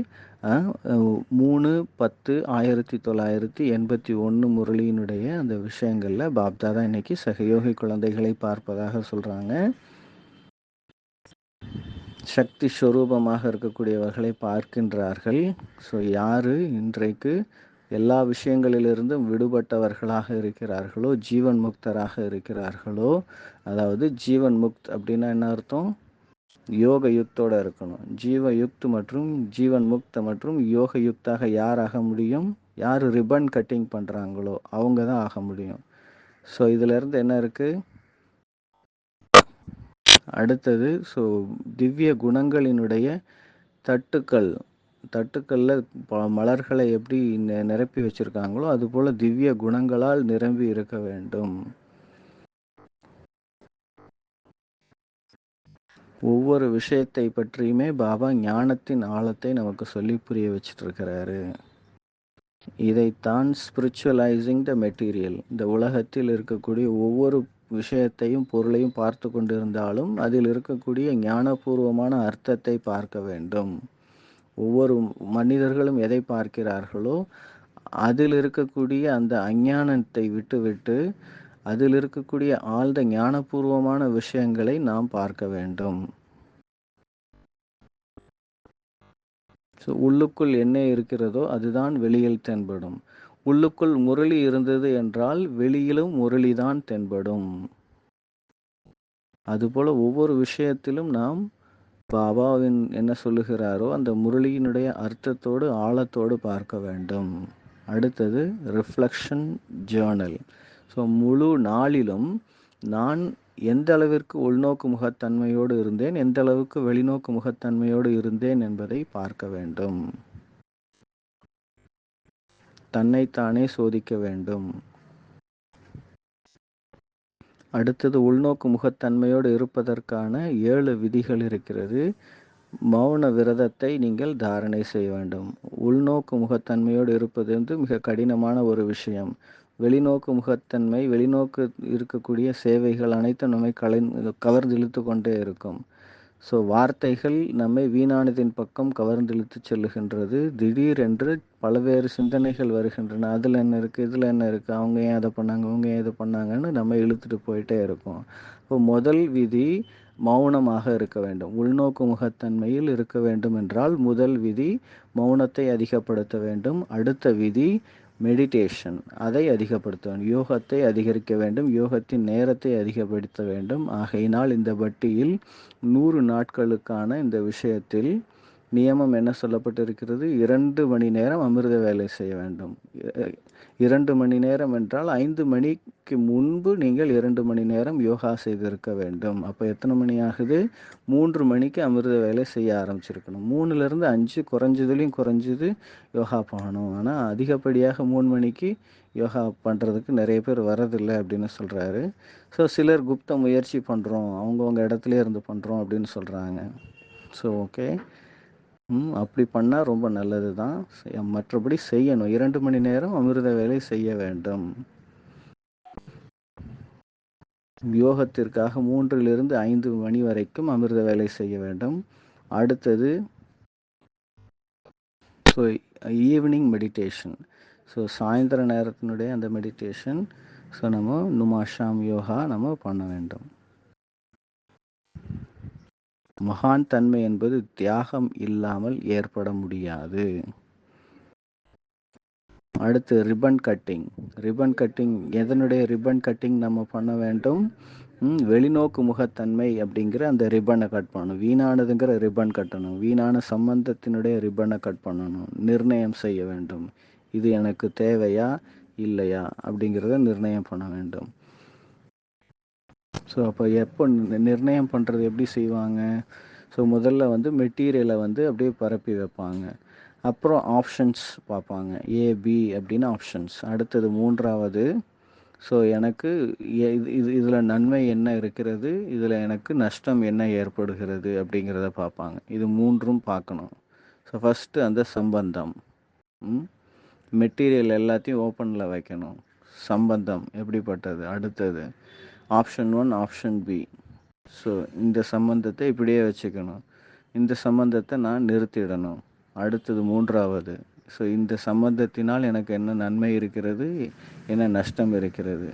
3/10/1981 முரளியினுடைய அந்த விஷயங்களில் பாப்தாதா இன்னைக்கு சகயோகி குழந்தைகளை பார்ப்பதாக சொல்கிறாங்க. சக்தி ஸ்வரூபமாக இருக்கக்கூடியவர்களை பார்க்கின்றார்கள். ஸோ யார் இன்றைக்கு எல்லா விஷயங்களிலிருந்தும் விடுபட்டவர்களாக இருக்கிறார்களோ, ஜீவன் முக்தராக இருக்கிறார்களோ, அதாவது ஜீவன் முக்த் அப்படின்னா என்ன அர்த்தம்? யோக யுக்தோடு இருக்கணும். ஜீவ யுக்த் மற்றும் ஜீவன் முக்த மற்றும் யோக யுக்தாக யார் ஆக முடியும்? யார் ரிப்பன் கட்டிங் பண்ணுறாங்களோ அவங்க தான் ஆக முடியும். ஸோ இதிலிருந்து என்ன இருக்குது? அடுத்தது, ஸோ திவ்ய குணங்களினுடைய தட்டுக்களில் மலர்களை எப்படி நிரப்பி வச்சிருக்காங்களோ அதுபோல் திவ்ய குணங்களால் நிரம்பி இருக்க வேண்டும். ஒவ்வொரு விஷயத்தை பற்றியுமே பாபா ஞானத்தின் ஆழத்தை நமக்கு சொல்லி புரிய வச்சுட்டு இருக்கிறாரு. இதைத்தான் ஸ்பிரிச்சுவலைசிங் த மெட்டீரியல். இந்த உலகத்தில் இருக்கக்கூடிய ஒவ்வொரு விஷயத்தையும் பொருளையும் பார்த்து கொண்டிருந்தாலும் அதில் இருக்கக்கூடிய ஞானபூர்வமான அர்த்தத்தை பார்க்க வேண்டும். ஒவ்வொரு மனிதர்களும் எதை பார்க்கிறார்களோ அதில் இருக்கக்கூடிய அந்த அஞ்ஞானத்தை விட்டுவிட்டு அதில் இருக்கக்கூடிய ஆழ்ந்த ஞானபூர்வமான விஷயங்களை நாம் பார்க்க வேண்டும். உள்ளுக்குள் என்ன இருக்கிறதோ அதுதான் வெளியில் தென்படும். உள்ளுக்குள் முரளி இருந்தது என்றால் வெளியிலும் முரளிதான் தென்படும். அதுபோல ஒவ்வொரு விஷயத்திலும் நாம் பாபாவின் என்ன சொல்லுகிறாரோ அந்த முரளியினுடைய அர்த்தத்தோடு ஆழத்தோடு பார்க்க வேண்டும். அடுத்தது ரிஃப்ளெக்ஷன் ஜேர்னல். ஸோ முழு நாளிலும் நான் எந்த அளவிற்கு உள்நோக்கு முகத்தன்மையோடு இருந்தேன், எந்த அளவுக்கு வெளிநோக்கு முகத்தன்மையோடு இருந்தேன் என்பதை பார்க்க வேண்டும். தன்னைத்தானே சோதிக்க வேண்டும். அடுத்தது உள்நோக்கு முகத்தன்மையோடு இருப்பதற்கான 7 விதிகள் இருக்கிறது. மௌன விரதத்தை நீங்கள் தாரணை செய்ய வேண்டும். உள்நோக்கு முகத்தன்மையோடு இருப்பது மிக கடினமான ஒரு விஷயம். வெளிநோக்கு முகத்தன்மை, வெளிநோக்கு இருக்கக்கூடிய சேவைகள் அனைத்தும் நம்மை கவர்ந்து இழுத்து கொண்டே இருக்கும். ஸோ வார்த்தைகள் நம்மை வீணானதின் பக்கம் கவர்ந்து இழுத்து செல்லுகின்றது. திடீரென்று பல்வேறு சிந்தனைகள் வருகின்றன. அதில் என்ன இருக்குது, இதில் என்ன இருக்குது, அவங்க ஏன் அதை பண்ணாங்க, அவங்க ஏன் இதை பண்ணாங்கன்னு நம்ம இழுத்துட்டு போயிட்டே இருக்கும். இப்போ முதல் விதி மௌனமாக இருக்க வேண்டும். உள்நோக்கு முகத்தன்மையில் இருக்க வேண்டும் என்றால் முதல் விதி மௌனத்தை அதிகப்படுத்த வேண்டும். அடுத்த விதி மெடிடேஷன், அதை அதிகப்படுத்த வேண்டும். யோகத்தை அதிகரிக்க வேண்டும். யோகத்தின் நேரத்தை அதிகப்படுத்த வேண்டும். ஆகையினால் இந்த பட்டியில் 100 நாட்களுக்கான இந்த விஷயத்தில் நியமம் என்ன சொல்லப்பட்டிருக்கிறது? 2 மணி நேரம் அமிர்த வேலை செய்ய வேண்டும். 2 மணி நேரம் என்றால் 5 மணிக்கு முன்பு நீங்கள் 2 மணி நேரம் யோகா செய்திருக்க வேண்டும். அப்போ எத்தனை மணி ஆகுது? 3 மணிக்கு அமிர்த வேலை செய்ய ஆரம்பிச்சிருக்கணும். 3லேருந்து 5 குறைஞ்சதுலேயும் குறைஞ்சது யோகா பண்ணணும். ஆனால் அதிகப்படியாக 3 மணிக்கு யோகா பண்ணுறதுக்கு நிறைய பேர் வரதில்லை அப்படின்னு சொல்கிறாரு. ஸோ சிலர் குப்த முயற்சி பண்ணுறோம், அவங்கவுங்க இடத்துலயே இருந்து பண்ணுறோம் அப்படின்னு சொல்கிறாங்க. So okay. அப்படி பண்ணால் ரொம்ப நல்லது தான். மற்றபடி செய்யணும். 2 மணி நேரம் அமிர்த வேலை செய்ய வேண்டும். யோகத்திற்காக 3லிருந்து 5 மணி வரைக்கும் அமிர்த வேலை செய்ய வேண்டும். அடுத்தது ஸோ ஈவினிங் மெடிடேஷன். ஸோ சாயந்தர நேரத்தினுடைய அந்த மெடிடேஷன். ஸோ நம்ம நுமாஷாம் யோகா நம்ம பண்ண வேண்டும். மகான் தன்மை என்பது தியாகம் இல்லாமல் ஏற்பட முடியாது. அடுத்து ரிப்பன் கட்டிங். ரிப்பன் கட்டிங் எதனுடைய ரிப்பன் கட்டிங் நம்ம பண்ண வேண்டும்? வெளிநோக்கு முகத்தன்மை அப்படிங்கிற அந்த ரிப்பனை கட் பண்ணணும். வீணானதுங்கிற ரிப்பன் கட்டணும். வீணான சம்பந்தத்தினுடைய ரிப்பனை கட் பண்ணணும். நிர்ணயம் செய்ய வேண்டும். இது எனக்கு தேவையா இல்லையா அப்படிங்கிறத நிர்ணயம் பண்ண வேண்டும். ஸோ அப்போ எப்போ நிர்ணயம் பண்ணுறது எப்படி செய்வாங்க? ஸோ முதல்ல வந்து மெட்டீரியலை வந்து அப்படியே பரப்பி வைப்பாங்க. அப்புறம் ஆப்ஷன்ஸ் பார்ப்பாங்க. ஏபி அப்படின்னு ஆப்ஷன்ஸ். அடுத்தது 3வது ஸோ எனக்கு இதில் நன்மை என்ன இருக்கிறது, இதில் எனக்கு நஷ்டம் என்ன ஏற்படுகிறது அப்படிங்கிறத பார்ப்பாங்க. இது 3ம் பார்க்கணும். ஸோ ஃபஸ்ட்டு அந்த சம்பந்தம். மெட்டீரியல் எல்லாத்தையும் ஓப்பனில் வைக்கணும். சம்பந்தம் எப்படிப்பட்டது? அடுத்தது ஆப்ஷன் 1, ஆப்ஷன் பி. ஸோ இந்த சம்பந்தத்தை இப்படியே வச்சுக்கணும். இந்த சம்பந்தத்தை நான் நிறுத்திடணும். அடுத்தது 3வது ஸோ இந்த சம்பந்தத்தினால் எனக்கு என்ன நன்மை இருக்கிறது, என்ன நஷ்டம் இருக்கிறது.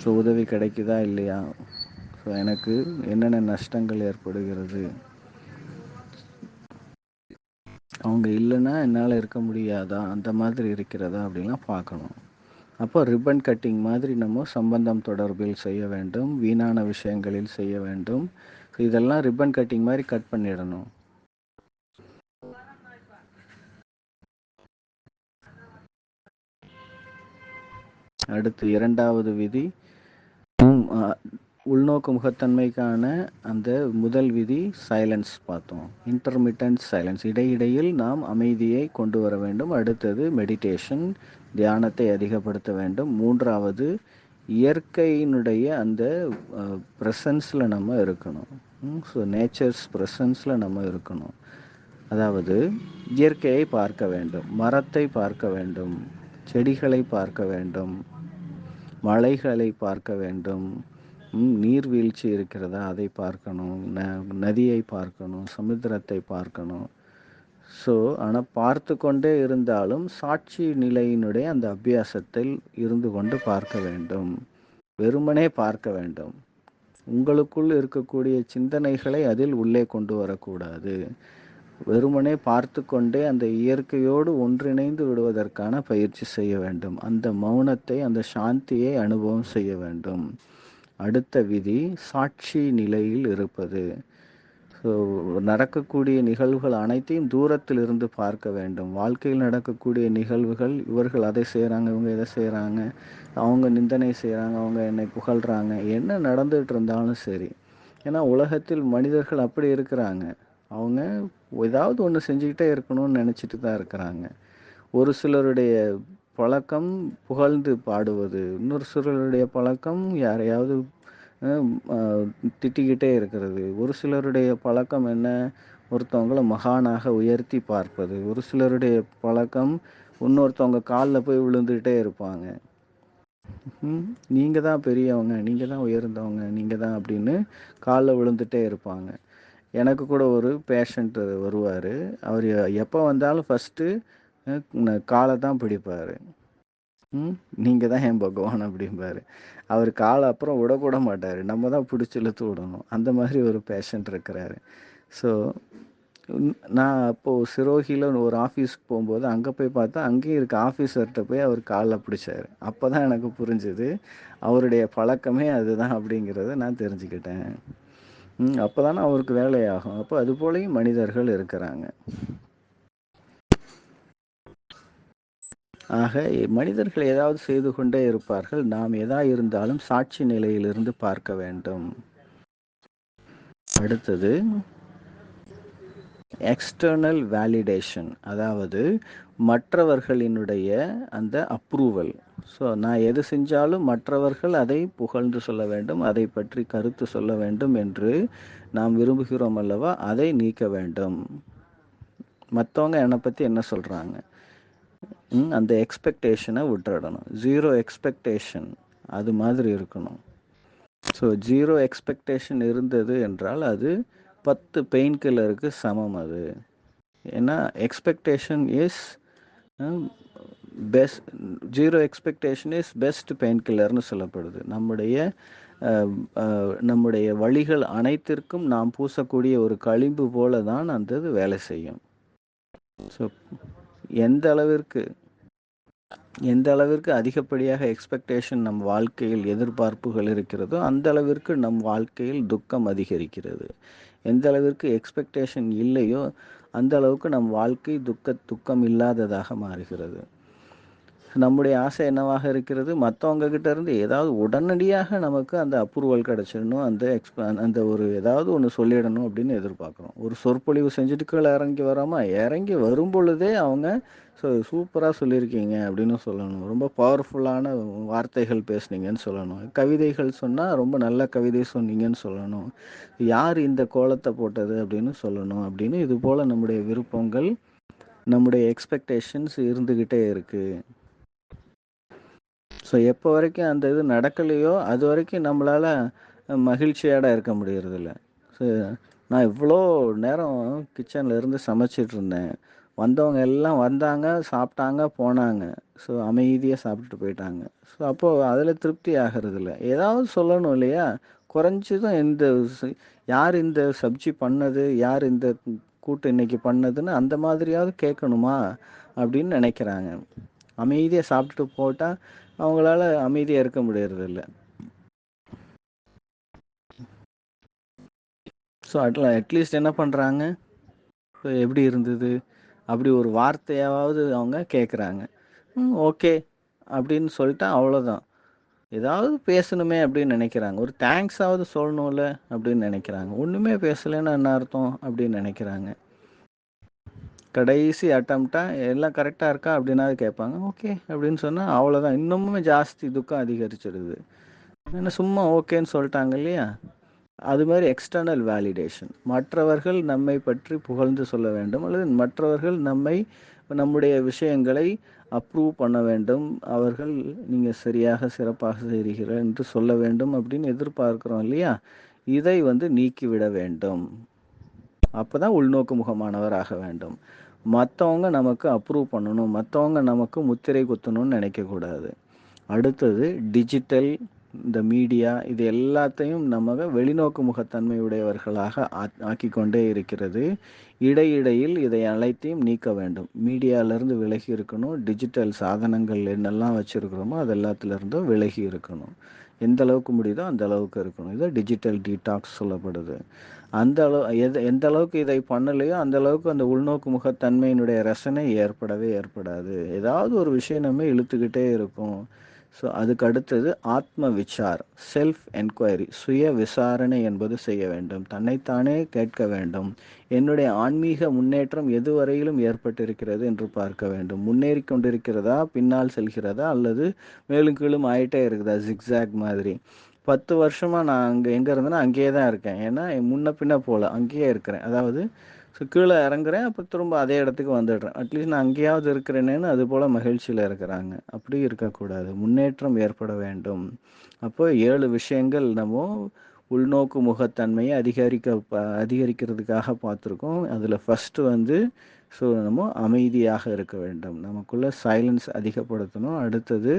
ஸோ உதவி கிடைக்குதா இல்லையா, ஸோ எனக்கு என்னென்ன நஷ்டங்கள் ஏற்படுகிறது, அவங்க இல்லைன்னா என்னால் இருக்க முடியாதா, அந்த மாதிரி இருக்கிறதா அப்படின்லாம் பார்க்கணும். அப்போ ரிப்பன் கட்டிங் மாதிரி நம்ம சம்பந்தம் தொடர்பில் செய்ய வேண்டும், வீணான விஷயங்களில் செய்ய வேண்டும். இதெல்லாம் ரிப்பன் கட்டிங் மாதிரி கட் பண்ணிடணும். அடுத்து 2வது விதி உள்நோக்கு முகத்தன்மைக்கான அந்த முதல் விதி சைலன்ஸ் பார்த்தோம். இன்டர்மிட்டன்ட் சைலன்ஸ், இடையிடையில் நாம் அமைதியை கொண்டு வர வேண்டும். அடுத்தது மெடிடேஷன், தியானத்தை அதிகப்படுத்த வேண்டும். 3வது இயற்கையினுடைய அந்த ப்ரெசன்ஸில் நம்ம இருக்கணும். ஸோ நேச்சர்ஸ் ப்ரெசன்ஸில் நம்ம இருக்கணும். அதாவது இயற்கையை பார்க்க வேண்டும், மரத்தை பார்க்க வேண்டும், செடிகளை பார்க்க வேண்டும், மலைகளை பார்க்க வேண்டும், நீர்வீழ்ச்சி இருக்கிறதா அதை பார்க்கணும், நதியை பார்க்கணும், சமுத்திரத்தை பார்க்கணும். ஸோ ஆனால் பார்த்து கொண்டே இருந்தாலும் சாட்சி நிலையினுடைய அந்த அபியாசத்தில் இருந்து கொண்டு பார்க்க வேண்டும். வெறுமனே பார்க்க வேண்டும். உங்களுக்குள் இருக்கக்கூடிய சிந்தனைகளை அதில் உள்ளே கொண்டு வரக்கூடாது. வெறுமனே பார்த்து கொண்டே அந்த இயற்கையோடு ஒன்றிணைந்து விடுவதற்கான பயிற்சி செய்ய வேண்டும். அந்த மௌனத்தை, அந்த சாந்தியை அனுபவம் செய்ய வேண்டும். அடுத்த விதி சாட்சி நிலையில் இருப்பது. ஸோ நடக்கக்கூடிய நிகழ்வுகள் அனைத்தையும் தூரத்தில் இருந்து பார்க்க வேண்டும். வாழ்க்கையில் நடக்கக்கூடிய நிகழ்வுகள், இவர்கள் அதை செய்கிறாங்க, இவங்க எதை செய்கிறாங்க, அவங்க நிந்தனை செய்கிறாங்க, அவங்க என்னை புகழ்கிறாங்க, என்ன நடந்துகிட்டு இருந்தாலும் சரி. ஏன்னா உலகத்தில் மனிதர்கள் அப்படி இருக்கிறாங்க. அவங்க ஏதாவது ஒன்று செஞ்சுக்கிட்டே இருக்கணும்னு நினச்சிட்டு தான் இருக்கிறாங்க. ஒரு சிலருடைய பழக்கம் புகழ்ந்து பாடுவது, இன்னொரு சிலருடைய பழக்கம் யாரையாவது திட்டிக்கிட்டே இருக்கிறது. ஒரு சிலருடைய பழக்கம் என்ன, ஒருத்தவங்களை மகானாக உயர்த்தி பார்ப்பது. ஒரு சிலருடைய பழக்கம் இன்னொருத்தவங்க காலில் போய் விழுந்துக்கிட்டே இருப்பாங்க. நீங்கள் தான் பெரியவங்க, நீங்கள் தான் உயர்ந்தவங்க, நீங்கள் தான் அப்படின்னு காலில் விழுந்துகிட்டே இருப்பாங்க. எனக்கு கூட ஒரு பேஷண்ட் வருவார். அவர் எப்போ வந்தாலும் ஃபஸ்ட்டு காலை தான் பிடிப்பார். நீங்கள் தான் என் பகவான் அப்படிம்பார். அவர் காலை அப்புறம் விடக்கூட மாட்டார். நம்ம தான் பிடிச்சி இழுத்து விடணும். அந்த மாதிரி ஒரு பேஷண்ட் இருக்கிறாரு. ஸோ நான் அப்போது சிரோகியில் ஒரு ஆஃபீஸ்க்கு போகும்போது அங்கே போய் பார்த்தா அங்கேயும் இருக்க ஆஃபீஸர்கிட்ட போய் அவர் காலில் பிடிச்சார். அப்போ தான் எனக்கு புரிஞ்சுது அவருடைய பழக்கமே அதுதான் அப்படிங்கிறத நான் தெரிஞ்சுக்கிட்டேன். அப்போ தானே அவருக்கு வேலையாகும். அப்போ அது போலயும் மனிதர்கள் இருக்கிறாங்க. ஆக மனிதர்கள் ஏதாவது செய்து கொண்டே இருப்பார்கள். நாம் எதா இருந்தாலும் சாட்சி நிலையிலிருந்து பார்க்க வேண்டும். அடுத்தது எக்ஸ்டர்னல் வேலிடேஷன், அதாவது மற்றவர்களினுடைய அந்த அப்ரூவல். ஸோ நான் எது செஞ்சாலும் மற்றவர்கள் அதை புகழ்ந்து சொல்ல வேண்டும், அதை பற்றி கருத்து சொல்ல வேண்டும் என்று நாம் விரும்புகிறோம் அல்லவா, அதை நீக்க வேண்டும். மற்றவங்க என்னை பற்றி என்ன சொல்கிறாங்க, அந்த எக்ஸ்பெக்டேஷனை விட்டுடணும். ஜீரோ எக்ஸ்பெக்டேஷன் அது மாதிரி இருக்கணும். ஸோ ஜீரோ எக்ஸ்பெக்டேஷன் இருந்தது என்றால் அது 10 பெயின் கில்லருக்கு சமம். அது ஏன்னா expectation is best, zero expectation is best pain கில்லர்னு சொல்லப்படுது. நம்முடைய வழிகள் அனைத்திற்கும் நாம் பூசக்கூடிய ஒரு களிம்பு போல தான் அந்த இது வேலை செய்யும். ஸோ எந்த அளவிற்கு அதிகப்படியாக எக்ஸ்பெக்டேஷன் நம் வாழ்க்கையில் எதிர்பார்ப்புகள் இருக்கிறதோ அந்த அளவிற்கு நம் வாழ்க்கையில் துக்கம் அதிகரிக்கிறது. எந்த அளவிற்கு எக்ஸ்பெக்டேஷன் இல்லையோ அந்த அளவுக்கு நம் வாழ்க்கை துக்கம் இல்லாததாக மாறுகிறது. நம்முடைய ஆசை என்னவாக இருக்கிறது, மற்றவங்க கிட்ட இருந்து ஏதாவது உடனடியாக நமக்கு அந்த அப்ரூவல் கிடச்சிடணும், அந்த ஒரு ஏதாவது ஒன்று சொல்லிடணும் அப்படின்னு எதிர்பார்க்குறோம். ஒரு சொற்பொழிவு செஞ்சுட்டு கீழே இறங்கி வராமல் இறங்கி வரும் பொழுதே அவங்க சூப்பராக சொல்லியிருக்கீங்க அப்படின்னு சொல்லணும், ரொம்ப பவர்ஃபுல்லான வார்த்தைகள் பேசுனீங்கன்னு சொல்லணும், கவிதைகள் சொன்னால் ரொம்ப நல்ல கவிதை சொன்னீங்கன்னு சொல்லணும், யார் இந்த கோலத்தை போட்டது அப்படின்னு சொல்லணும். அப்படின்னு இது போல் நம்முடைய விருப்பங்கள், நம்முடைய எக்ஸ்பெக்டேஷன்ஸ் இருந்துக்கிட்டே இருக்குது. ஸோ எப்போ வரைக்கும் அந்த இது நடக்கலையோ அது வரைக்கும் நம்மளால் மகிழ்ச்சியோட இருக்க முடியறதில்ல. ஸோ நான் இவ்வளோ நேரம் கிச்சனில் இருந்து சமைச்சிட்டு இருந்தேன், வந்தவங்க எல்லாம் வந்தாங்க, சாப்பிட்டாங்க, போனாங்க. ஸோ அமைதியாக சாப்பிட்டுட்டு போயிட்டாங்க. ஸோ அப்போது அதில் திருப்தி ஆகிறதில்ல, ஏதாவது சொல்லணும் இல்லையா. குறைஞ்சதும் யார் இந்த சப்ஜி பண்ணது, யார் இந்த கூட்டு இன்னைக்கு பண்ணதுன்னு அந்த மாதிரியாவது கேட்கணுமா அப்படின்னு நினைக்கிறாங்க. அமைதியாக சாப்பிட்டுட்டு போட்டால் அவங்களால அமைதியாக இருக்க முடியறதில்ல. ஸோ அட்லீஸ்ட் என்ன பண்ணுறாங்க, எப்படி இருந்தது அப்படி ஒரு வார்த்தையாவது அவங்க கேட்குறாங்க. ஓகே அப்படின்னு சொல்லிட்டா அவ்வளோதான். ஏதாவது பேசணுமே அப்படின்னு நினைக்கிறாங்க, ஒரு தேங்க்ஸாவது சொல்லணும்ல அப்படின்னு நினைக்கிறாங்க. ஒன்றுமே பேசலைன்னா என்ன அர்த்தம் அப்படின்னு நினைக்கிறாங்க. கடைசி அட்டம்ப்டாக எல்லாம் கரெக்டாக இருக்கா அப்படின்னாவது கேட்பாங்க. ஓகே அப்படின்னு சொன்னால் அவ்வளோதான், இன்னமுமே ஜாஸ்தி துக்கம் அதிகரிச்சிடுது. ஏன்னா சும்மா ஓகேன்னு சொல்லிட்டாங்க இல்லையா. அது மாதிரி எக்ஸ்டர்னல் வேலிடேஷன், மற்றவர்கள் நம்மை பற்றி புகழ்ந்து சொல்ல வேண்டும் அல்லது மற்றவர்கள் நம்முடைய விஷயங்களை அப்ரூவ் பண்ண வேண்டும், அவர்கள் நீங்கள் சரியாக சிறப்பாக செய்கிறீர்கள் என்று சொல்ல வேண்டும் அப்படின்னு எதிர்பார்க்குறோம் இல்லையா. இதை நீக்கிவிட வேண்டும். அப்போ தான் உள்நோக்கு முகமானவர் ஆக வேண்டும். மற்றவங்க நமக்கு அப்ரூவ் பண்ணணும், மற்றவங்க நமக்கு முத்திரை குத்தணும்னு நினைக்கக்கூடாது. அடுத்தது டிஜிட்டல், இந்த மீடியா, இது எல்லாத்தையும் நம்ம வெளிநோக்கு முகத்தன்மை உடையவர்களாக ஆக்கி கொண்டே இருக்கிறது. இடையிடையில் இதை அனைத்தையும் நீக்க வேண்டும். மீடியாவிலேருந்து விலகி இருக்கணும், டிஜிட்டல் சாதனங்கள் என்னெல்லாம் வச்சுருக்கிறோமோ அது எல்லாத்துலேருந்தும் விலகி இருக்கணும். எந்த அளவுக்கு முடியுதோ அந்த அளவுக்கு இருக்கணும். இதை டிஜிட்டல் டீடாக்ஸ் சொல்லப்படுது. எந்த அளவுக்கு இதை பண்ணலையோ அந்த அளவுக்கு அந்த உள்நோக்கு முகத்தன்மையினுடைய ரசனை ஏற்படவே ஏற்படாது. ஏதாவது ஒரு விஷயம் நம்ம இழுத்துக்கிட்டே இருக்கும். ஸோ அதுக்கு அடுத்தது ஆத்ம விசார், செல்ஃப் என்கொயரி, சுய விசாரணை என்பது செய்ய வேண்டும். தன்னைத்தானே கேட்க வேண்டும். என்னுடைய ஆன்மீக முன்னேற்றம் எதுவரையிலும் ஏற்பட்டிருக்கிறது என்று பார்க்க வேண்டும். முன்னேறி கொண்டிருக்கிறதா, பின்னால் செல்கிறதா, அல்லது மேலும் கீழும் ஆகிட்டே இருக்குதா, ஜிக்ஸாக் மாதிரி. 10 வருஷமாக நான் எங்கே இருந்தேன்னா அங்கேயே தான் இருக்கேன். ஏன்னா முன்ன பின்ன போகல, அங்கேயே இருக்கிறேன். அதாவது கீழே இறங்குறேன், அப்புறம் திரும்ப அதே இடத்துக்கு வந்துடுறேன். அட்லீஸ்ட் நான் அங்கேயாவது இருக்கிறேனேன்னு அது போல் மகிழ்ச்சியில் இருக்கிறாங்க. அப்படி இருக்கக்கூடாது, முன்னேற்றம் ஏற்பட வேண்டும். அப்போ 7 விஷயங்கள் நம்ம உள்நோக்கு முகத்தன்மையை அதிகரிக்கிறதுக்காக பார்த்துருக்கோம். அதில் ஃபஸ்ட்டு ஸோ நம்ம அமைதியாக இருக்க வேண்டும், நமக்குள்ளே சைலன்ஸ் அதிகப்படுத்தணும். அடுத்தது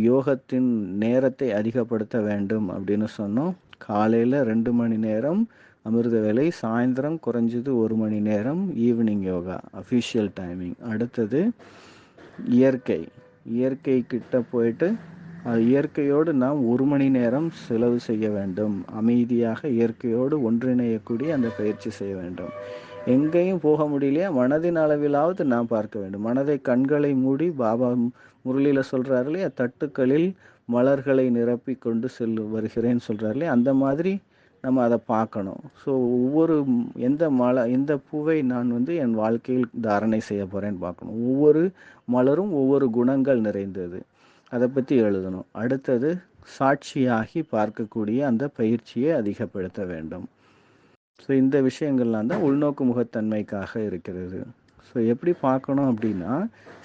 யோகத்தின் நேரத்தை அதிகப்படுத்த வேண்டும் அப்படின்னு சொன்னோம். காலையில் 2 மணி நேரம் அமிர்த வேலை, சாயந்தரம் குறைஞ்சது 1 மணி நேரம் ஈவினிங் யோகா, அஃபிஷியல் டைமிங். அடுத்தது இயற்கை கிட்ட போயிட்டு இயற்கையோடு நாம் 1 மணி நேரம் செலவு செய்ய வேண்டும். அமைதியாக இயற்கையோடு ஒன்றிணையக்கூடிய அந்த பயிற்சி செய்ய வேண்டும். எங்கேயும் போக முடியலையா, மனதின் அளவிலாவது நாம் பார்க்க வேண்டும். மனதை கண்களை மூடி பாபா முரளியில சொல்றாரு இல்லையா, தட்டுக்களில் மலர்களை நிரப்பி கொண்டு வருகிறேன்னு சொல்றாரு இல்லையா, அந்த மாதிரி நம்ம அதை பார்க்கணும். ஸோ ஒவ்வொரு எந்த பூவை நான் என் வாழ்க்கையில் தாரணை செய்ய போகிறேன்னு பார்க்கணும். ஒவ்வொரு மலரும் ஒவ்வொரு குணங்கள் நிறைந்தது, அதை பற்றி எழுதணும். அடுத்தது சாட்சியாகி பார்க்கக்கூடிய அந்த பயிற்சியை அதிகப்படுத்த வேண்டும். ஸோ இந்த விஷயங்கள்லாம் தான் உள்நோக்கு முகத்தன்மைக்காக இருக்கிறது. ஸோ எப்படி பார்க்கணும் அப்படின்னா,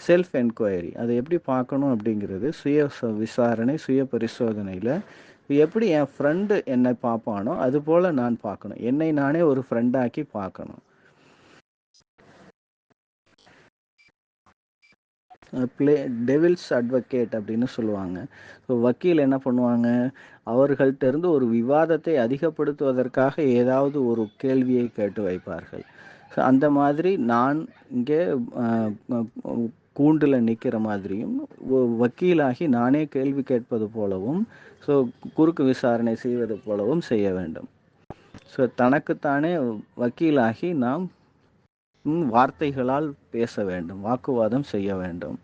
செல்ஃப் என்கொயரி, அதை எப்படி பார்க்கணும் அப்படிங்கிறது சுய விசாரணை, சுய பரிசோதனையில் எப்படி என் ஃப்ரெண்டு என்னை பார்ப்பானோ அதுபோல் நான் பார்க்கணும். என்னை நானே ஒரு ஃப்ரெண்டாக்கி பார்க்கணும். டெவில்ஸ் அட்வொகேட் அப்படின்னு சொல்லுவாங்க. ஸோ வக்கீல் என்ன பண்ணுவாங்க, அவர்கள்ட்ட இருந்து ஒரு விவாதத்தை அதிகப்படுத்துவதற்காக ஏதாவது ஒரு கேள்வியை கேட்டு வைப்பார்கள். ஸோ அந்த மாதிரி நான் இங்கே கூண்டில் நிற்கிற மாதிரியும் வக்கீலாகி நானே கேள்வி கேட்பது போலவும், ஸோ குறுக்கு விசாரணை செய்வது போலவும் செய்ய வேண்டும். ஸோ தனக்குத்தானே வக்கீலாகி நாம் வார்த்தைகளால் பேச வேண்டும், வாக்குவாதம் செய்ய வேண்டும்.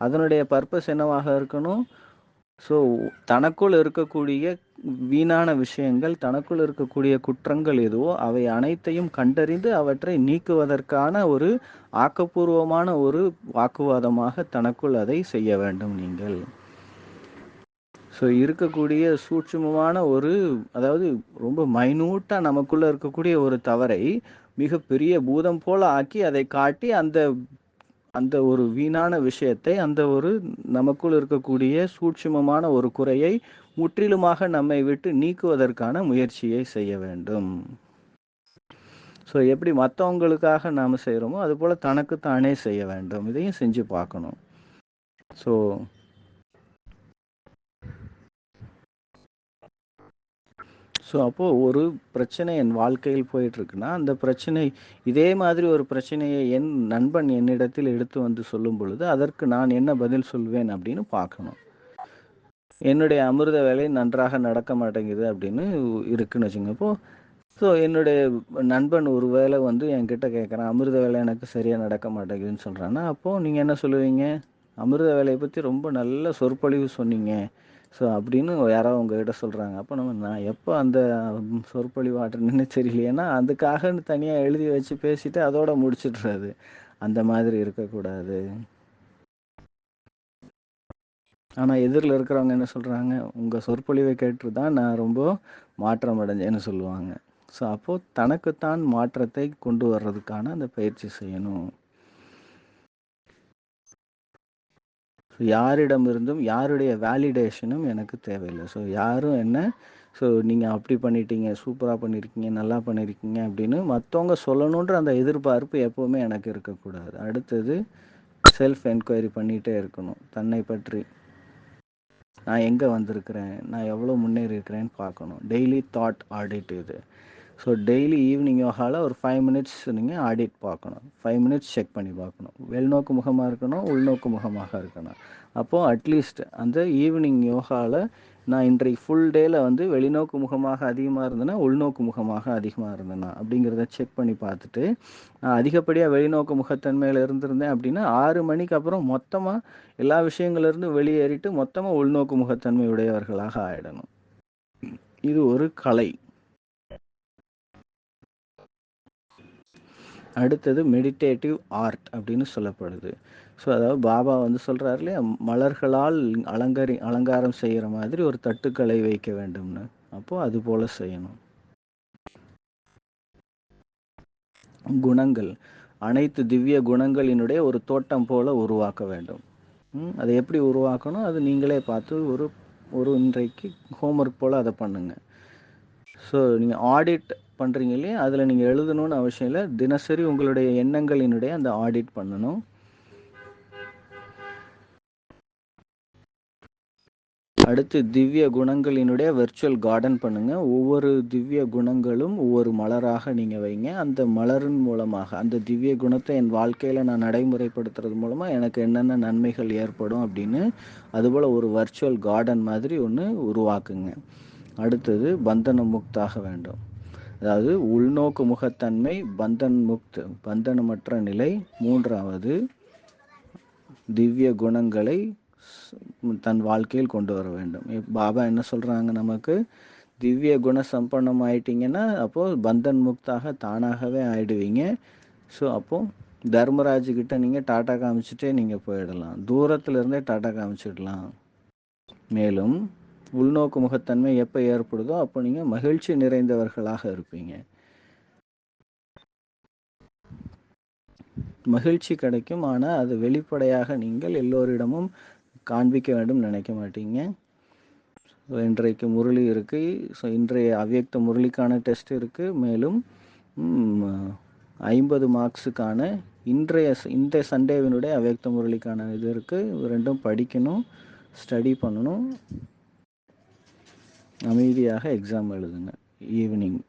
அதனுடைய பர்பஸ் என்னவாக இருக்கணும், ஸோ தனக்குள் இருக்கக்கூடிய வீணான விஷயங்கள், தனக்குள் இருக்கக்கூடிய குற்றங்கள் எதுவோ அவை அனைத்தையும் கண்டறிந்து அவற்றை நீக்குவதற்கான ஒரு ஆக்கப்பூர்வமான ஒரு வாக்குவாதமாக தனக்குள் அதை செய்ய வேண்டும் நீங்கள். ஸோ இருக்கக்கூடிய சூட்சுமமான அதாவது ரொம்ப மைனூட்டாக நமக்குள்ளே இருக்கக்கூடிய ஒரு தவறை மிகப்பெரிய பூதம் போல ஆக்கி அதை காட்டி அந்த ஒரு வீணான விஷயத்தை, அந்த ஒரு நமக்குள் இருக்கக்கூடிய சூட்சுமமான ஒரு குறையை முற்றிலுமாக நம்மை விட்டு நீக்குவதற்கான முயற்சியை செய்ய வேண்டும். ஸோ எப்படி மற்றவங்களுக்காக நாம் செய்கிறோமோ அதுபோல் தனக்கு தானே செய்ய வேண்டும். இதையும் செஞ்சு பார்க்கணும். ஸோ அப்போது ஒரு பிரச்சனை என் வாழ்க்கையில் போயிட்டுருக்குன்னா, அந்த பிரச்சனை இதே மாதிரி ஒரு பிரச்சனையை என் நண்பன் என்னிடத்தில் எடுத்து வந்து சொல்லும் பொழுது அதற்கு நான் என்ன பதில் சொல்வேன் அப்படின்னு பார்க்கணும். என்னுடைய அமிர்த வேலை நன்றாக நடக்க மாட்டேங்குது அப்படின்னு இருக்குன்னு வச்சுங்க. ஸோ என்னுடைய நண்பன் ஒரு வேளை என்கிட்ட கேட்குறான், அமிர்த வேலை எனக்கு சரியாக நடக்க மாட்டேங்குதுன்னு சொல்கிறான்னா, அப்போது நீங்கள் என்ன சொல்லுவீங்க, அமிர்த வேலையை பற்றி ரொம்ப நல்ல சொற்பொழிவு சொன்னீங்க ஸோ அப்படின்னு யாராவது உங்ககிட்ட சொல்கிறாங்க. அப்போ நான் எப்போ அந்த சொற்பொழிவு ஆற்றுனேன்னு தெரியலையேன்னா அதுக்காக தனியாக எழுதி வச்சு பேசிட்டு அதோட முடிச்சிடுறது. அந்த மாதிரி இருக்கக்கூடாது. ஆனால் எதிரில் இருக்கிறவங்க என்ன சொல்கிறாங்க, உங்கள் சொற்பொழிவை கேட்டு தான் நான் ரொம்ப மாற்றம் அடைஞ்சேன்னு சொல்லுவாங்க. ஸோ அப்போது தனக்குத்தான் மாற்றத்தை கொண்டு வர்றதுக்கான அந்த பயிற்சி செய்யணும். யாரிடமிருந்தும் யாருடைய வேலிடேஷனும் எனக்கு தேவையில்லை. ஸோ யாரும் என்ன, ஸோ நீங்கள் அப்படி பண்ணிட்டீங்க, சூப்பராக பண்ணியிருக்கீங்க, நல்லா பண்ணியிருக்கீங்க அப்படின்னு மற்றவங்க சொல்லணுன்ற அந்த எதிர்பார்ப்பு எப்போவுமே எனக்கு இருக்கக்கூடாது. அடுத்தது செல்ஃப் என்கொயரி பண்ணிகிட்டே இருக்கணும். தன்னை பற்றி நான் எங்கே வந்திருக்கிறேன், நான் எவ்வளோ முன்னேறி இருக்கிறேன்னு பார்க்கணும். டெய்லி தாட் ஆடிட் இது. ஸோ டெய்லி ஈவினிங் யோகாவில் ஒரு 5 மினிட்ஸ் நீங்கள் ஆடிட் பார்க்கணும். 5 மினிட்ஸ் செக் பண்ணி பார்க்கணும். வெளிநோக்கு முகமாக இருக்கணும், உள்நோக்கு முகமாக இருக்கணும். அப்போது அட்லீஸ்ட் அந்த ஈவினிங் யோகாவில் நான் இன்றைக்கு ஃபுல் டேயில் வெளிநோக்கு முகமாக அதிகமாக இருந்தேன்னா, உள்நோக்கு முகமாக அதிகமாக இருந்தேன்னா அப்படிங்கிறத செக் பண்ணி பார்த்துட்டு, நான் அதிகப்படியாக வெளிநோக்கு முகத்தன்மையில் இருந்திருந்தேன் அப்படின்னா 6 மணிக்கு அப்புறம் மொத்தமாக எல்லா விஷயங்கள்லேருந்து வெளியேறிட்டு மொத்தமாக உள்நோக்கு முகத்தன்மை உடையவர்களாக ஆகிடணும். இது ஒரு கலை. அடுத்தது மெடிடேட்டிவ் ஆர்ட் அப்படின்னு சொல்லப்படுது. ஸோ அதாவது பாபா சொல்கிறார் இல்லையா, மலர்களால் அலங்காரம் செய்கிற மாதிரி ஒரு தட்டுக்களை வைக்க வேண்டும்னு. அப்போது அது போல் செய்யணும். குணங்கள், அனைத்து திவ்ய குணங்களினுடைய ஒரு தோட்டம் போல உருவாக்க வேண்டும். அதை எப்படி உருவாக்கணும், அது நீங்களே பார்த்து ஒரு இன்றைக்கு ஹோம்ஒர்க் போல் அதை பண்ணுங்கள். ஸோ நீங்கள் ஆடிட் பண்ணுறீங்க இல்லையா, அதில் நீங்கள் எழுதணும்னு அவசியம் இல்லை. தினசரி உங்களுடைய எண்ணங்களினுடைய அந்த ஆடிட் பண்ணணும். அடுத்து திவ்ய குணங்களினுடைய வெர்ச்சுவல் கார்டன் பண்ணுங்கள். ஒவ்வொரு திவ்ய குணங்களும் ஒவ்வொரு மலராக நீங்கள் வைங்க. அந்த மலரின் மூலமாக அந்த திவ்ய குணத்தை என் வாழ்க்கையில் நான் நடைமுறைப்படுத்துறது மூலமாக எனக்கு என்னென்ன நன்மைகள் ஏற்படும் அப்படின்னு அதுபோல் ஒரு வர்ச்சுவல் கார்டன் மாதிரி ஒன்று உருவாக்குங்க. அடுத்தது பந்தன முக்தாக வேண்டும். அதாவது உள்நோக்கு முகத்தன்மை, பந்தனமற்ற நிலை. மூன்றாவது திவ்ய குணங்களை தன் வாழ்க்கையில் கொண்டு வர வேண்டும். பாபா என்ன சொல்கிறாங்க நமக்கு, திவ்ய குண சம்பன்னம் ஆயிட்டீங்கன்னா அப்போது பந்தன் முக்தாக தானாகவே ஆயிடுவீங்க. ஸோ அப்போது தர்மராஜுக்கிட்ட நீங்கள் டாட்டா காமிச்சிட்டே நீங்கள் போயிடலாம், தூரத்தில் இருந்தே டாட்டா காமிச்சிடலாம். மேலும் உள்நோக்கு முகத்தன்மை எப்போ ஏற்படுதோ அப்போ நீங்கள் மகிழ்ச்சி நிறைந்தவர்களாக இருப்பீங்க. மகிழ்ச்சி கிடைக்கும், ஆனால் அது வெளிப்படையாக நீங்கள் எல்லோரிடமும் காண்பிக்க வேண்டும் நினைக்க மாட்டீங்க. இன்றைக்கு முரளி இருக்குது. ஸோ இன்றைய அவ்யக்த முரளிக்கான டெஸ்ட் இருக்குது. மேலும் 50 மார்க்ஸுக்கான இந்த சண்டேவினுடைய அவ்யக்த முரளிக்கான இது இருக்குது. ரெண்டும் படிக்கணும், ஸ்டடி பண்ணணும், அமைதியாக எக்ஸாம் எழுதுங்க ஈவினிங்.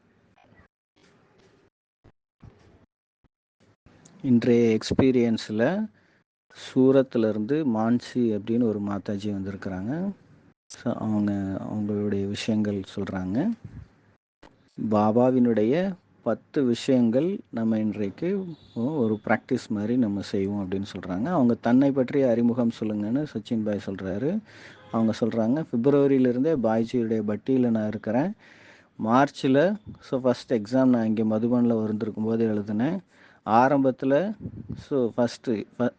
இன்றைய எக்ஸ்பீரியன்ஸில் சூரத்துலேருந்து மான்சி அப்படின்னு ஒரு மாதாஜி வந்திருக்கிறாங்க. ஸோ அவங்களுடைய விஷயங்கள் சொல்கிறாங்க. பாபாவினுடைய 10 விஷயங்கள் நம்ம இன்றைக்கு ஒரு ப்ராக்டிஸ் மாதிரி நம்ம செய்வோம் அப்படின்னு சொல்கிறாங்க. அவங்க தன்னை பற்றிய அறிமுகம் சொல்லுங்கன்னு சச்சின் பாய் சொல்கிறாரு. அவங்க சொல்கிறாங்க, பிப்ரவரியிலேருந்தே பாய்ஜியுடைய பட்டியில் நான் இருக்கிறேன். மார்ச்சில் ஸோ ஃபஸ்ட் எக்ஸாம் நான் இங்கே மதுபனில் இருந்திருக்கும் போது எழுதினேன். ஆரம்பத்தில் ஸோ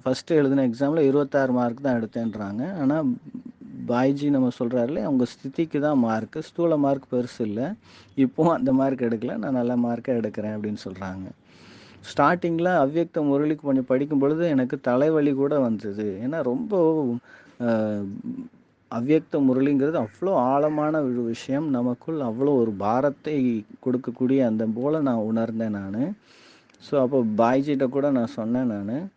ஃபஸ்ட்டு எழுதின எக்ஸாமில் 26 மார்க் தான் எடுத்தேன்றாங்க. ஆனால் பாய்ஜி நம்ம சொல்கிறாருல, அவங்க ஸ்திதிக்கு தான் மார்க்கு, ஸ்தூல மார்க் பெருசு இல்லை. இப்போவும் அந்த மார்க் எடுக்கல, நான் நல்ல மார்க்காக எடுக்கிறேன் அப்படின்னு சொல்கிறாங்க. ஸ்டார்டிங்கில் அவ்யக்த முரளிக்கு கொஞ்சம் படிக்கும் பொழுது எனக்கு தலைவலி கூட வந்தது. ஏன்னா ரொம்ப அவ்யக்த முரளிங்கிறது அவ்வளோ ஆழமான ஒரு விஷயம், நமக்குள் அவ்வளோ ஒரு பாரத்தை கொடுக்கக்கூடிய அந்த போல் நான் உணர்ந்தேன் நான். ஸோ அப்போ பாய்ஜிட்ட கூட நான் சொன்னேன்,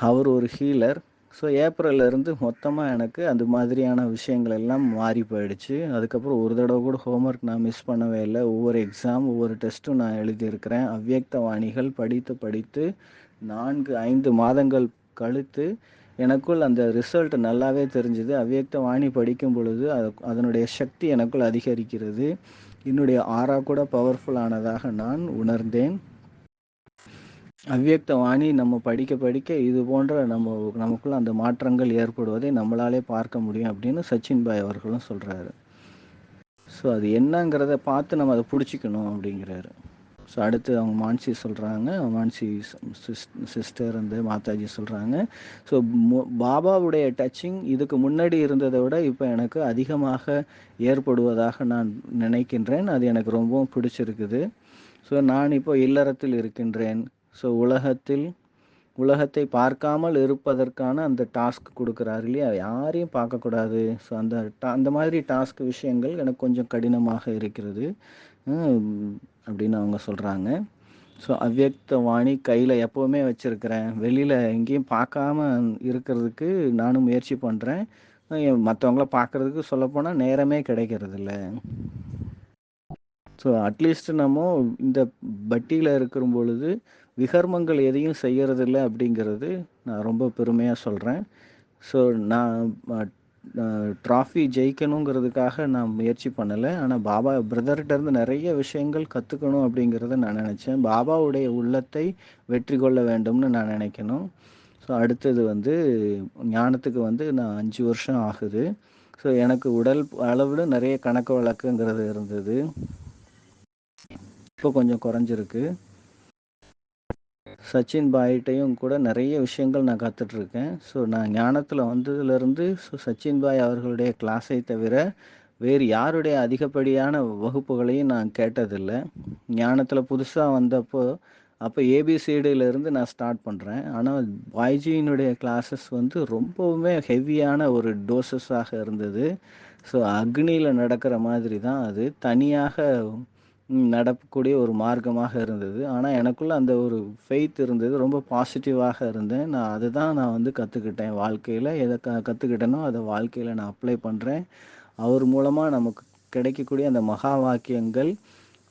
அவர் ஒரு ஹீலர். ஸோ ஏப்ரல்லேருந்து மொத்தமாக எனக்கு அந்த மாதிரியான விஷயங்கள் எல்லாம் மாறி போயிடுச்சு. அதுக்கப்புறம் ஒரு தடவை கூட ஹோம்ஒர்க் நான் மிஸ் பண்ணவே இல்லை. ஒவ்வொரு எக்ஸாம் ஒவ்வொரு டெஸ்ட்டும் நான் எழுதியிருக்கிறேன். அவ்யக்த வாணிகள் படித்து 4-5 மாதங்கள் கழித்து எனக்குள் அந்த ரிசல்ட் நல்லாவே தெரிஞ்சுது. அவ்யக்த வாணி படிக்கும் பொழுது அதனுடைய சக்தி எனக்குள் அதிகரிக்கிறது. என்னுடைய ஆறா கூட பவர்ஃபுல்லானதாக நான் உணர்ந்தேன். அவ்யக்த வாணி நம்ம படிக்க இது போன்ற நமக்குள்ள அந்த மாற்றங்கள் ஏற்படுவதை நம்மளாலே பார்க்க முடியும் அப்படின்னு சச்சின் பாய் அவர்களும் சொல்கிறாரு. ஸோ அது என்னங்கிறத பார்த்து நம்ம அதை பிடிச்சிக்கணும் அப்படிங்கிறாரு. ஸோ அடுத்து அவங்க மான்சி சொல்கிறாங்க, மான்சி சிஸ்டர் வந்து மாதாஜி சொல்கிறாங்க, ஸோ பாபாவுடைய டச்சிங் இதுக்கு முன்னாடி இருந்ததை விட இப்போ எனக்கு அதிகமாக ஏற்படுவதாக நான் நினைக்கின்றேன். அது எனக்கு ரொம்பவும் பிடிச்சிருக்குது. ஸோ நான் இப்போ இல்லறத்தில் இருக்கின்றேன். ஸோ உலகத்தை பார்க்காமல் இருப்பதற்கான அந்த டாஸ்க் கொடுக்குறாரு இல்லையா, யாரையும் பார்க்கக்கூடாது. ஸோ அந்த மாதிரி டாஸ்க் விஷயங்கள் எனக்கு கொஞ்சம் கடினமாக இருக்கிறது அப்படின்னு அவங்க சொல்கிறாங்க. ஸோ அவ்யக்த வாணி கையில் எப்போவுமே வச்சுருக்கிறேன், வெளியில் எங்கேயும் பார்க்காம இருக்கிறதுக்கு நானும் முயற்சி பண்ணுறேன். மற்றவங்கள பார்க்குறதுக்கு சொல்லப்போனால் நேரமே கிடைக்கிறதில்ல. ஸோ அட்லீஸ்ட் நம்ம இந்த பட்டியில் இருக்கிற பொழுது விகர்மங்கள் எதையும் செய்கிறதில்ல அப்படிங்கிறது நான் ரொம்ப பெருமையாக சொல்கிறேன். ஸோ நான் ட்ராஃபி ஜெயிக்கணுங்கிறதுக்காக நான் முயற்சி பண்ணலை. ஆனால் பாபா பிரதர்கிட்டேருந்து நிறைய விஷயங்கள் கற்றுக்கணும் அப்படிங்கிறத நான் நினச்சேன். பாபாவுடைய உள்ளத்தை வெற்றி கொள்ள வேண்டும்னு நான் நினைக்கணும். ஸோ அடுத்தது வந்து ஞானத்துக்கு வந்து நான் 5 வருஷம் ஆகுது. ஸோ எனக்கு உடல் அளவில் நிறைய கணக்கு வழக்குங்கிறது இருந்தது, இப்போ கொஞ்சம் குறைஞ்சிருக்கு. சச்சின் பாய்கிட்டையும் கூட நிறைய விஷயங்கள் நான் கற்றுட்ருக்கேன். ஸோ நான் ஞானத்தில் வந்ததுலேருந்து சச்சின் பாய் அவர்களுடைய கிளாஸை தவிர வேறு யாருடைய அதிகப்படியான வகுப்புகளையும் நான் கேட்டதில்லை. ஞானத்தில் புதுசாக வந்தப்போ அப்போ ஏபிசிடியிலேருந்து நான் ஸ்டார்ட் பண்ணுறேன். ஆனால் பாய்ஜியினுடைய கிளாஸஸ் வந்து ரொம்பவுமே ஹெவியான ஒரு டோசஸாக இருந்தது. ஸோ அக்னியில் நடக்கிற மாதிரி தான் அது. தனியாக நடக்கக்கூடிய ஒரு மார்க்கமாக இருந்தது. ஆனா, எனக்குள்ள அந்த ஒரு ஃபெய்த் இருந்தது. ரொம்ப பாசிட்டிவாக இருந்தேன். நான் வந்து கத்துக்கிட்டேன். வாழ்க்கையில எத கத்துக்கிட்டேனோ, அத வாழ்க்கையில நான் அப்ளை பண்றேன். அவர் மூலமா நமக்கு கிடைக்கக்கூடிய அந்த மகா வாக்கியங்கள்,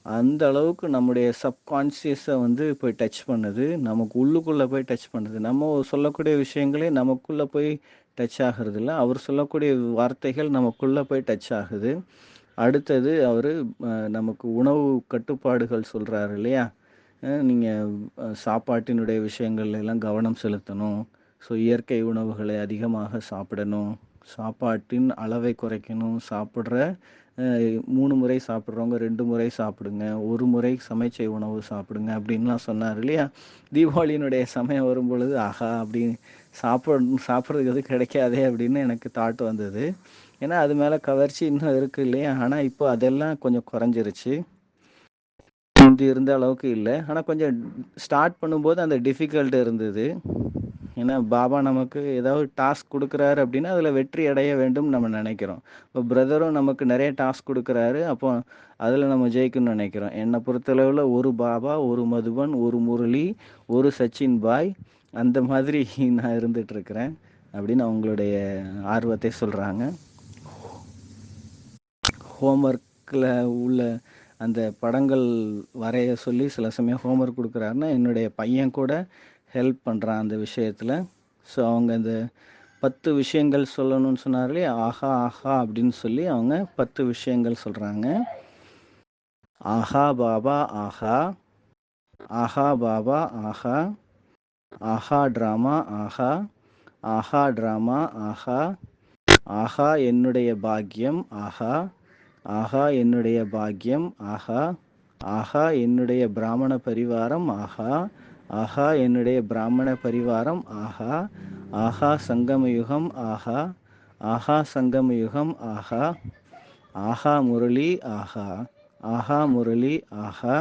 அந்த அளவுக்கு நம்முடைய சப்கான்ஷியஸ வந்து போய் டச் பண்ணுது. நமக்கு உள்ளுக்குள்ள போய் டச் பண்ணுது. நம்ம சொல்லக்கூடிய விஷயங்களே நமக்குள்ள போய் டச் ஆகுறதில்ல. அவர் சொல்லக்கூடிய வார்த்தைகள் நமக்குள்ள போய் டச் ஆகுது. அடுத்தது அவரு நமக்கு உணவு கட்டுப்பாடுகள் சொல்றாரு இல்லையா? நீங்க சாப்பாட்டினுடைய விஷயங்கள்ல எல்லாம் கவனம் செலுத்தணும். ஸோ இயற்கை உணவுகளை அதிகமாக சாப்பிடணும். சாப்பாட்டின் அளவை குறைக்கணும். சாப்பிடுற 3 முறை சாப்பிடுறவங்க 2 முறை சாப்பிடுங்க. 1 முறை சமைச்ச உணவு சாப்பிடுங்க அப்படின்லாம் சொன்னாரு இல்லையா? தீபாவளியினுடைய சமயம் வரும்பொழுது, ஆஹா! அப்படின்னு சாப்பிடுறதுக்கு எதுவும் கிடைக்காதே அப்படின்னு எனக்கு தாட் வந்தது. ஏன்னா, அது மேல கவர்ச்சி இன்னும் இருக்கு இல்லையா? ஆனா, இப்போ அதெல்லாம் கொஞ்சம் குறைஞ்சிருச்சு. முந்தி இருந்த அளவுக்கு இல்ல. ஆனா, கொஞ்சம் ஸ்டார்ட் பண்ணும்போது அந்த டிஃபிகல்ட் இருந்தது. ஏன்னா, பாபா நமக்கு ஏதாவது டாஸ்க் குடுக்குறாரு அப்படின்னா, அதில வெற்றி அடைய வேண்டும் நம்ம நெனைக்கிறோம். இப்போ பிரதரும் நமக்கு நெறைய டாஸ்க் குடுக்குறாரு. அப்போ அதில நம்ம ஜெயிக்கணும்னு நெனைக்கிறோம். என்ன பொறுத்தளவுல ஒரு பாபா, ஒரு மதுபன், ஒரு முரளி, ஒரு சச்சின் பாய் அந்த மாதிரி நான் இருந்துட்டு இருக்கிறேன். அப்படின்னு அவங்களுடைய ஆர்வத்தை சொல்றாங்க. ஹோம்வொர்க்ல உள்ள அந்த படங்கள் வரைய சொல்லி சில சமயம் ஹோம்வொர்க் குடுக்குறாருன்னா, என்னுடைய பையன் கூட ஹெல்ப் பண்றான் அந்த விஷயத்துல. ஸோ, அவங்க அந்த 10 விஷயங்கள் சொல்லணும்னு சொன்னாரு இல்லையா? ஆஹா! ஆஹா! அப்படின்னு சொல்லி அவங்க 10 விஷயங்கள் சொல்றாங்க. ஆஹா பாபா ஆஹா! ஆஹா பாபா ஆஹா! ஆஹா ட்ராமா ஆஹா! ஆஹா ட்ராமா ஆஹா! ஆஹா என்னுடைய பாக்கியம் ஆஹா! ஆஹா என்னுடைய பாக்கியம் ஆஹா! ஆஹா என்னுடைய பிராமண பரிவாரம் ஆஹா! ஆஹா என்னுடைய பிராமண பரிவாரம் ஆஹா! ஆஹா சங்கமயுகம் ஆஹா! ஆஹா சங்கமயுகம் ஆஹா! ஆஹா முரளி ஆஹா! ஆஹா முரளி ஆஹா!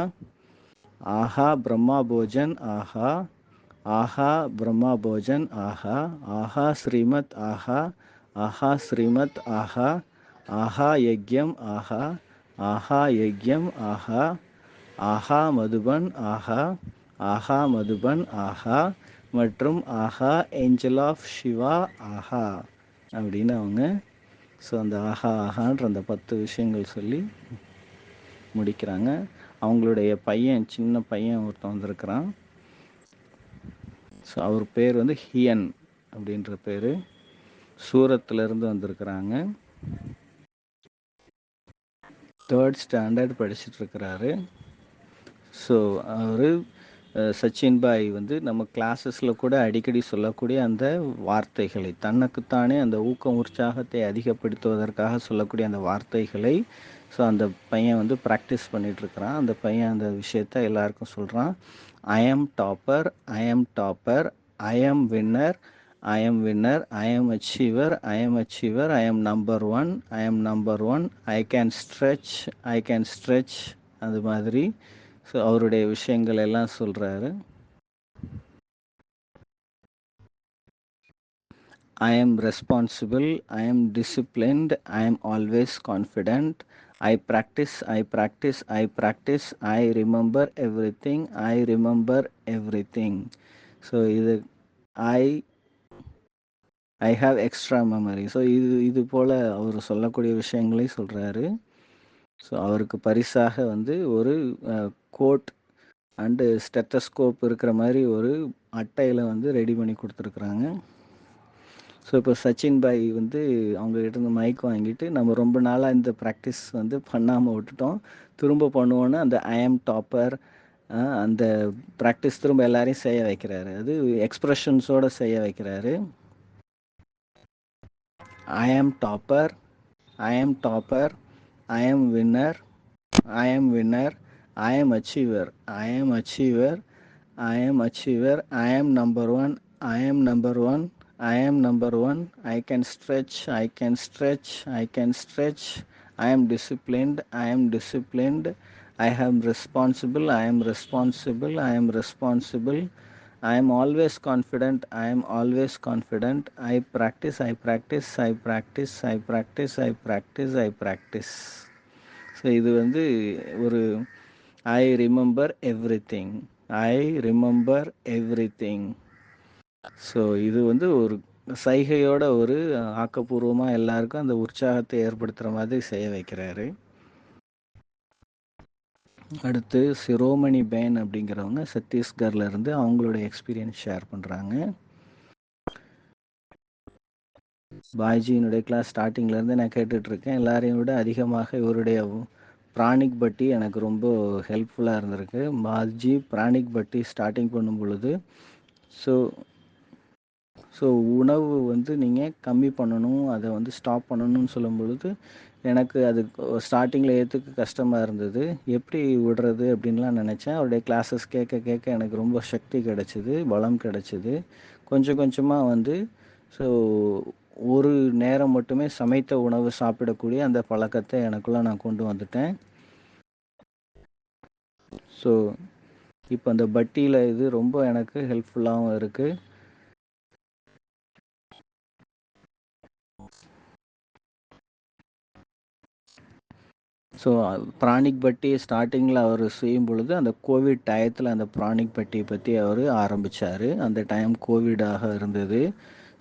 ஆஹா பிரம்மா போஜன் ஆஹா! ஆஹா பிரம்மா போஜன் ஆஹா! ஆஹா ஸ்ரீமத் ஆஹா! ஆஹா ஸ்ரீமத் ஆஹா! ஆஹா யக்யம் ஆஹா! ஆஹா யக்யம் ஆஹா! ஆஹா மதுபன் ஆஹா! ஆஹா மதுபன் ஆஹா! மற்றும் ஆஹா ஏஞ்சல் ஆஃப் சிவா ஆஹா! அப்படின்னு அவங்க அந்த ஆஹா ஆஹான்ற அந்த 10 விஷயங்கள் சொல்லி முடிக்கிறாங்க. அவங்களுடைய பையன் சின்ன பையன் ஒருத்தன் வந்திருக்கிறான். அவர் பேர் வந்து ஹியன் அப்படின்ற பேரு. சூரத்திலிருந்து வந்திருக்கிறாங்க. 3rd ஸ்டாண்டர்ட் படிச்சுட்டு இருக்கிறாரு. ஸோ அவரு சச்சின் பாய் வந்து நம்ம கிளாஸஸ்ல கூட அடிக்கடி சொல்லக்கூடிய அந்த வார்த்தைகளை தனக்குத்தானே அந்த ஊக்கம் உற்சாகத்தை அதிகப்படுத்துவதற்காக சொல்லக்கூடிய அந்த வார்த்தைகளை அந்த பையன் வந்து ப்ராக்டிஸ் பண்ணிட்டு இருக்கிறான். அந்த பையன் அந்த விஷயத்த எல்லாருக்கும் சொல்றான். ஐ ஆம் டாப்பர், ஐ ஆம் டாப்பர், ஐ ஆம் வின்னர், ஐ ஆம் வின்னர், ஐ ஆம் அச்சீவர், ஐ ஆம் அச்சீவர், ஐ ஆம் நம்பர் ஒன், ஐ ஆம் number one, I can stretch, I can stretch அது மாதிரி அவருடைய விஷயங்கள் எல்லாம் சொல்றாரு. I am responsible, I am disciplined, I am always confident. I practice, I practice, I practice, I remember everything, I remember everything. So இது I have extra memory. So இது போல அவர் சொல்லக்கூடிய விஷயங்களை சொல்றாரு. ஸோ அவருக்கு பரிசாக வந்து ஒரு கோட் அண்டு ஸ்டெத்தஸ்கோப் இருக்கிற மாதிரி ஒரு அட்டையில் வந்து ரெடி பண்ணி கொடுத்துருக்குறாங்க. ஸோ இப்போ சச்சின் பாய் வந்து அவங்ககிட்ட இருந்து மைக் வாங்கிட்டு நம்ம ரொம்ப நாளாக இந்த ப்ராக்டிஸ் வந்து பண்ணாமல் விட்டுட்டோம், திரும்ப பண்ணுவோன்னு அந்த ஐ ஆம் டாப்பர் அந்த ப்ராக்டிஸ் திரும்ப எல்லாரையும் செய்ய வைக்கிறாரு. அது எக்ஸ்பிரஷன்ஸோடு செய்ய வைக்கிறாரு. ஐ ஆம் டாப்பர், ஐ ஆம் டாப்பர், ஐ ஆம் winner, I am winner, I am achiever, I am achiever, I am achiever, I am number one, I am number one, I am number one, I can stretch, I can stretch, I can stretch, I am disciplined, I am disciplined, I am responsible, I am responsible, I am responsible, I am always confident, I am always confident, I practice, I practice, I practice, I practice, I practice, I practice. So இது வந்து ஒரு I remember everything. I remember everything. So இது வந்து ஒரு சைகையோட ஒரு ஆக்கப்பூர்வமா எல்லாருக்கும் அந்த உற்சாகத்தை ஏற்படுத்துற மாதிரி செய்ய வைக்கிறாரு. அடுத்து சிரோமணி பேன் அப்படிங்கிறவங்க சத்தீஸ்கர்ல இருந்து அவங்களோட எக்ஸ்பீரியன்ஸ் ஷேர் பண்றாங்க. பாய்ஜியினுடைய கிளாஸ் ஸ்டார்டிங்லேருந்து நான் கேட்டுட்ருக்கேன். எல்லாரையும் விட அதிகமாக இவருடைய பிராணிக் பட்டி எனக்கு ரொம்ப ஹெல்ப்ஃபுல்லாக இருந்திருக்கு. பாய்ஜி பிராணிக் பட்டி ஸ்டார்டிங் பண்ணும் பொழுது ஸோ ஸோ உணவு வந்து நீங்கள் கம்மி பண்ணணும், அதை வந்து ஸ்டாப் பண்ணணும்னு சொல்லும் பொழுது எனக்கு அது ஸ்டார்டிங்கில் ஏற்றுக்க கஷ்டமாக இருந்தது. எப்படி விடுறது அப்படின்லாம் நினச்சேன். அவருடைய கிளாஸஸ் கேட்க கேட்க எனக்கு ரொம்ப சக்தி கிடச்சிது, பலம் கிடச்சிது. கொஞ்சம் கொஞ்சமாக வந்து ஸோ ஒரு நேரம் மட்டுமே சமைத்த உணவு சாப்பிடக்கூடிய அந்த பழக்கத்தை எனக்குள்ளே நான் கொண்டு வந்துட்டேன். ஸோ இப்போ அந்த பட்டியில் இது ரொம்ப எனக்கு ஹெல்ப்ஃபுல்லாகவும் இருக்குது. ஸோ பிராணிக் பட்டி ஸ்டார்டிங்கில் அவர் செய்யும் பொழுது அந்த கோவிட் டயத்தில் அந்த பிராணிக் பட்டியை பற்றி அவர் ஆரம்பித்தார். அந்த டைம் கோவிடாக இருந்தது.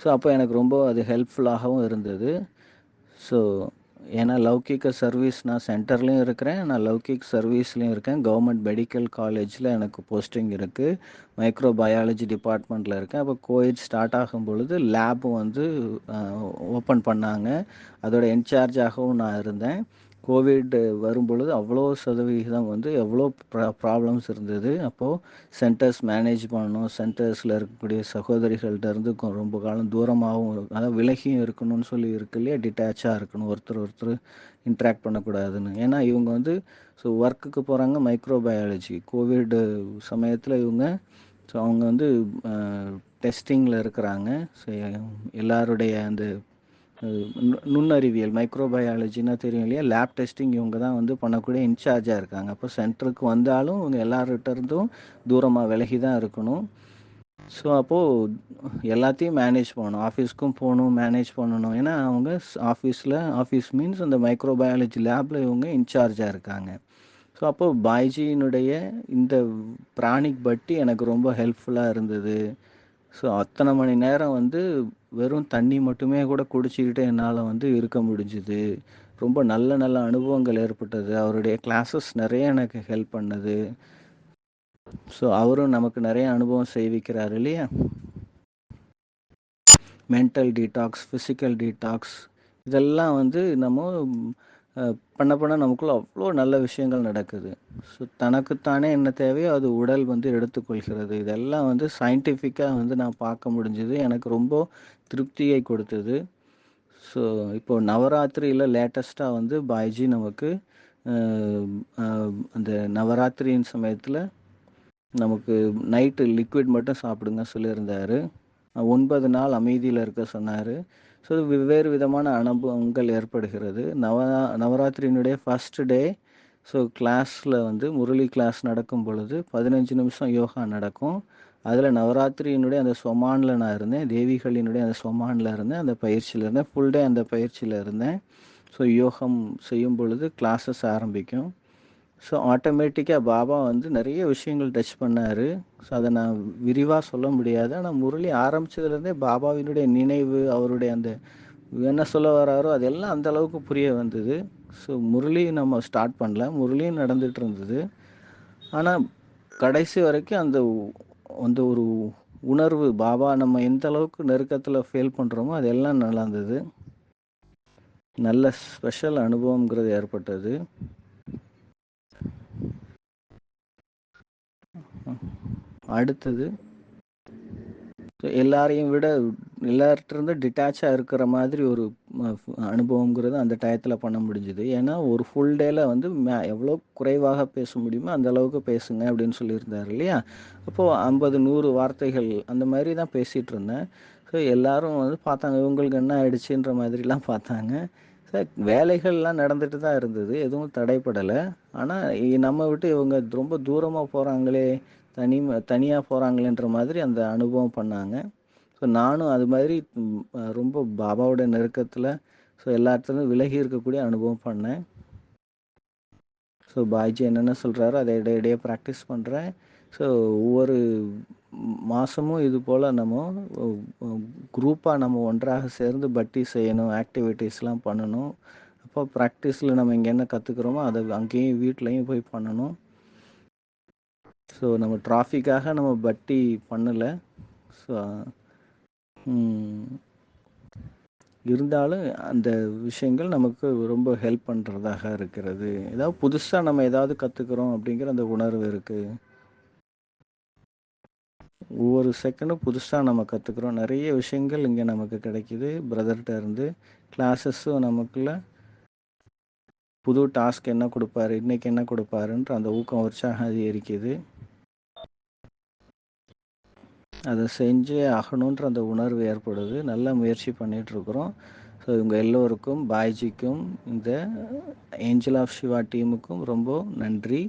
ஸோ அப்போ எனக்கு ரொம்ப அது ஹெல்ப்ஃபுல்லாகவும் இருந்தது. ஸோ ஏன்னா லௌகிக சர்வீஸ் நான் சென்டர்லேயும் இருக்கிறேன், நான் லௌகிக் சர்வீஸ்லேயும் இருக்கேன். கவர்மெண்ட் மெடிக்கல் காலேஜில் எனக்கு போஸ்டிங் இருக்குது. மைக்ரோ பயாலஜி டிபார்ட்மெண்ட்டில் இருக்கேன். அப்போ கோவிட் ஸ்டார்ட் ஆகும் பொழுது லேபும் வந்து ஓப்பன் பண்ணாங்க. அதோட இன்சார்ஜாகவும் நான் இருந்தேன். கோவிட் வரும்பொழுது அவ்வளோ சதவிகிதம் வந்து எவ்வளோ ப்ராப்ளம்ஸ் இருந்தது. அப்போது சென்டர்ஸ் மேனேஜ் பண்ணணும், சென்டர்ஸில் இருக்கக்கூடிய சகோதரிகள்கிட்ட இருந்து ரொம்ப காலம் தூரமாகவும் அதாவது விலகியும் இருக்கணும்னு சொல்லி இருக்கு இல்லையா, டிட்டாச்சாக இருக்கணும், ஒருத்தர் இன்ட்ராக்ட் பண்ணக்கூடாதுன்னு. ஏன்னா இவங்க வந்து ஸோ ஒர்க்குக்கு போகிறாங்க மைக்ரோபயாலஜி. கோவிட் சமயத்தில் இவங்க ஸோ அவங்க வந்து டெஸ்டிங்கில் இருக்கிறாங்க. ஸோ எல்லாருடைய அந்த நுண்ணறிவியல் மைக்ரோபயாலஜின்னா தெரியும் இல்லையா, லேப் டெஸ்டிங் இவங்க தான் வந்து பண்ணக்கூடிய இன்சார்ஜாக இருக்காங்க. அப்போ சென்டருக்கு வந்தாலும் இவங்க எல்லார்கிட்ட இருந்தும் தூரமாக விலகி தான் இருக்கணும். ஸோ அப்போது எல்லாத்தையும் மேனேஜ் பண்ணணும், ஆஃபீஸ்க்கும் போகணும், மேனேஜ் பண்ணணும். ஏன்னா அவங்க ஆஃபீஸ் மீன்ஸ் அந்த மைக்ரோபயாலஜி லேபில் இவங்க இன்சார்ஜாக இருக்காங்க. ஸோ அப்போது பாய்ஜியினுடைய இந்த பிராணிக் பட்டி எனக்கு ரொம்ப ஹெல்ப்ஃபுல்லாக இருந்தது. ஸோ அத்தனை மணி நேரம் வந்து வெறும் தண்ணி மட்டுமே கூட குடிச்சிக்கிட்டு என்னால் வந்து இருக்க முடிஞ்சுது. ரொம்ப நல்ல நல்ல அனுபவங்கள் ஏற்பட்டது. அவருடைய கிளாஸஸ் நிறைய எனக்கு ஹெல்ப் பண்ணது. ஸோ அவரும் நமக்கு நிறைய அனுபவம் செய்விக்கிறார் இல்லையா. மென்டல் டீடாக்ஸ், ஃபிசிக்கல் டீடாக்ஸ் இதெல்லாம் வந்து நம்ம பண்ண பண்ண நமக்குள்ள அவ்வளோ நல்ல விஷயங்கள் நடக்குது. ஸோ தனக்குத்தானே என்ன தேவையோ அது உடல் வந்து எடுத்துக்கொள்கிறது. இதெல்லாம் வந்து சயின்டிஃபிக்காக வந்து நான் பார்க்க முடிஞ்சது. எனக்கு ரொம்ப திருப்தியை கொடுத்தது. ஸோ இப்போது நவராத்திரியில் லேட்டஸ்ட்டாக வந்து பாய்ஜி நமக்கு அந்த நவராத்திரியின் சமயத்தில் நமக்கு நைட்டு லிக்விட் மட்டும் சாப்பிடுங்க சொல்லியிருந்தார். 9 நாள் அமைதியில் இருக்க சொன்னார். ஸோ வெவ்வேறு விதமான அனுபவங்கள் ஏற்படுகிறது. நவராத்திரியினுடைய ஃபஸ்ட்டு டே ஸோ கிளாஸில் வந்து முரளி கிளாஸ் நடக்கும் பொழுது 15 நிமிஷம் யோகா நடக்கும். அதில் நவராத்திரியினுடைய அந்த சொமானில் நான் இருந்தேன், தேவிகளினுடைய அந்த சொமானில் இருந்தேன், அந்த பயிற்சியில் இருந்தேன், ஃபுல் டே அந்த பயிற்சியில் இருந்தேன். ஸோ யோகம் செய்யும் பொழுது கிளாஸஸ் ஆரம்பிக்கும். ஸோ ஆட்டோமேட்டிக்காக பாபா வந்து நிறைய விஷயங்கள் டச் பண்ணார். ஸோ அதை நான் விரிவாக சொல்ல முடியாது. ஆனால் முரளி ஆரம்பித்ததுலேருந்தே பாபாவினுடைய நினைவு, அவருடைய அந்த என்ன சொல்ல வராரோ அதெல்லாம் அந்த அளவுக்கு புரிய வந்தது. ஸோ முரளி நம்ம ஸ்டார்ட் பண்ணல, முரளியும் நடந்துகிட்டு இருந்தது. ஆனால் கடைசி வரைக்கும் அந்த அந்த ஒரு உணர்வு பாபா நம்ம எந்த அளவுக்கு நெருக்கத்தில் ஃபீல் பண்ணுறோமோ அதெல்லாம் நல்லா இருந்தது. நல்ல ஸ்பெஷல் அனுபவங்கிறது ஏற்பட்டது. அடுத்தது எல்லாரையும் விட எல்லார்ட்டிருந்து டிட்டாச்சாக இருக்கிற மாதிரி ஒரு அனுபவங்கிறது அந்த டயத்தில் பண்ண முடிஞ்சுது. ஏன்னா ஒரு ஃபுல் டேயில் வந்து எவ்வளோ குறைவாக பேச முடியுமோ அந்த அளவுக்கு பேசுங்க அப்படின்னு சொல்லியிருந்தார் இல்லையா. அப்போது 50-100 வார்த்தைகள் அந்த மாதிரி தான் பேசிகிட்டு இருந்தேன். ஸோ எல்லோரும் வந்து பார்த்தாங்க, இவங்களுக்கு என்ன ஆயிடுச்சுன்ற மாதிரிலாம் பார்த்தாங்க. சார் வேலைகள்லாம் நடந்துட்டு தான் இருந்தது, எதுவும் தடைப்படலை. ஆனால் நம்ம விட்டு இவங்க ரொம்ப தூரமாக போகிறாங்களே, தனியாக போகிறாங்களேன்ற மாதிரி அந்த அனுபவம் பண்ணாங்க. ஸோ நானும் அது மாதிரி ரொம்ப பாபாவோட நெருக்கத்தில் ஸோ எல்லா இடத்துலையும் விலகி இருக்கக்கூடிய அனுபவம் பண்ணேன். ஸோ பாய்ஜி என்னென்ன சொல்கிறாரோ அதை இடையிடையே ப்ராக்டிஸ் பண்ணுறேன். ஸோ ஒவ்வொரு மாதமும் இது போல் நம்ம குரூப்பாக நம்ம ஒன்றாக சேர்ந்து பட்டி செய்யணும், ஆக்டிவிட்டீஸ்லாம் பண்ணணும். அப்போ ப்ராக்டிஸில் நம்ம இங்கே என்ன கற்றுக்குறோமோ அதை அங்கேயும் வீட்லேயும் போய் பண்ணணும். ஸோ நம்ம டிராஃபிக்காக நம்ம பட்டி பண்ணலை. ஸோ இருந்தாலும் அந்த விஷயங்கள் நமக்கு ரொம்ப ஹெல்ப் பண்ணுறதாக இருக்கிறது. ஏதாவது புதுசாக நம்ம ஏதாவது கற்றுக்குறோம் அப்படிங்கிற அந்த உணர்வு இருக்குது. ஒவ்வொரு செகண்டும் புதுசாக நம்ம கற்றுக்குறோம். நிறைய விஷயங்கள் இங்கே நமக்கு கிடைக்கிது பிரதர்கிட்ட இருந்து. கிளாஸஸும் நமக்குள்ள புது டாஸ்க் என்ன கொடுப்பாரு, இன்றைக்கி என்ன கொடுப்பாருன்ற அந்த ஊக்கம் உற்சாகம் அதிகரிக்குது. அதை செஞ்சே ஆகணுன்ற அந்த உணர்வு ஏற்படுது. நல்ல முயற்சி பண்ணிகிட்ருக்குறோம். ஸோ இவங்க எல்லோருக்கும், பாய்ஜிக்கும், இந்த ஏஞ்சல் ஆஃப் சிவா டீமுக்கும் ரொம்ப நன்றி.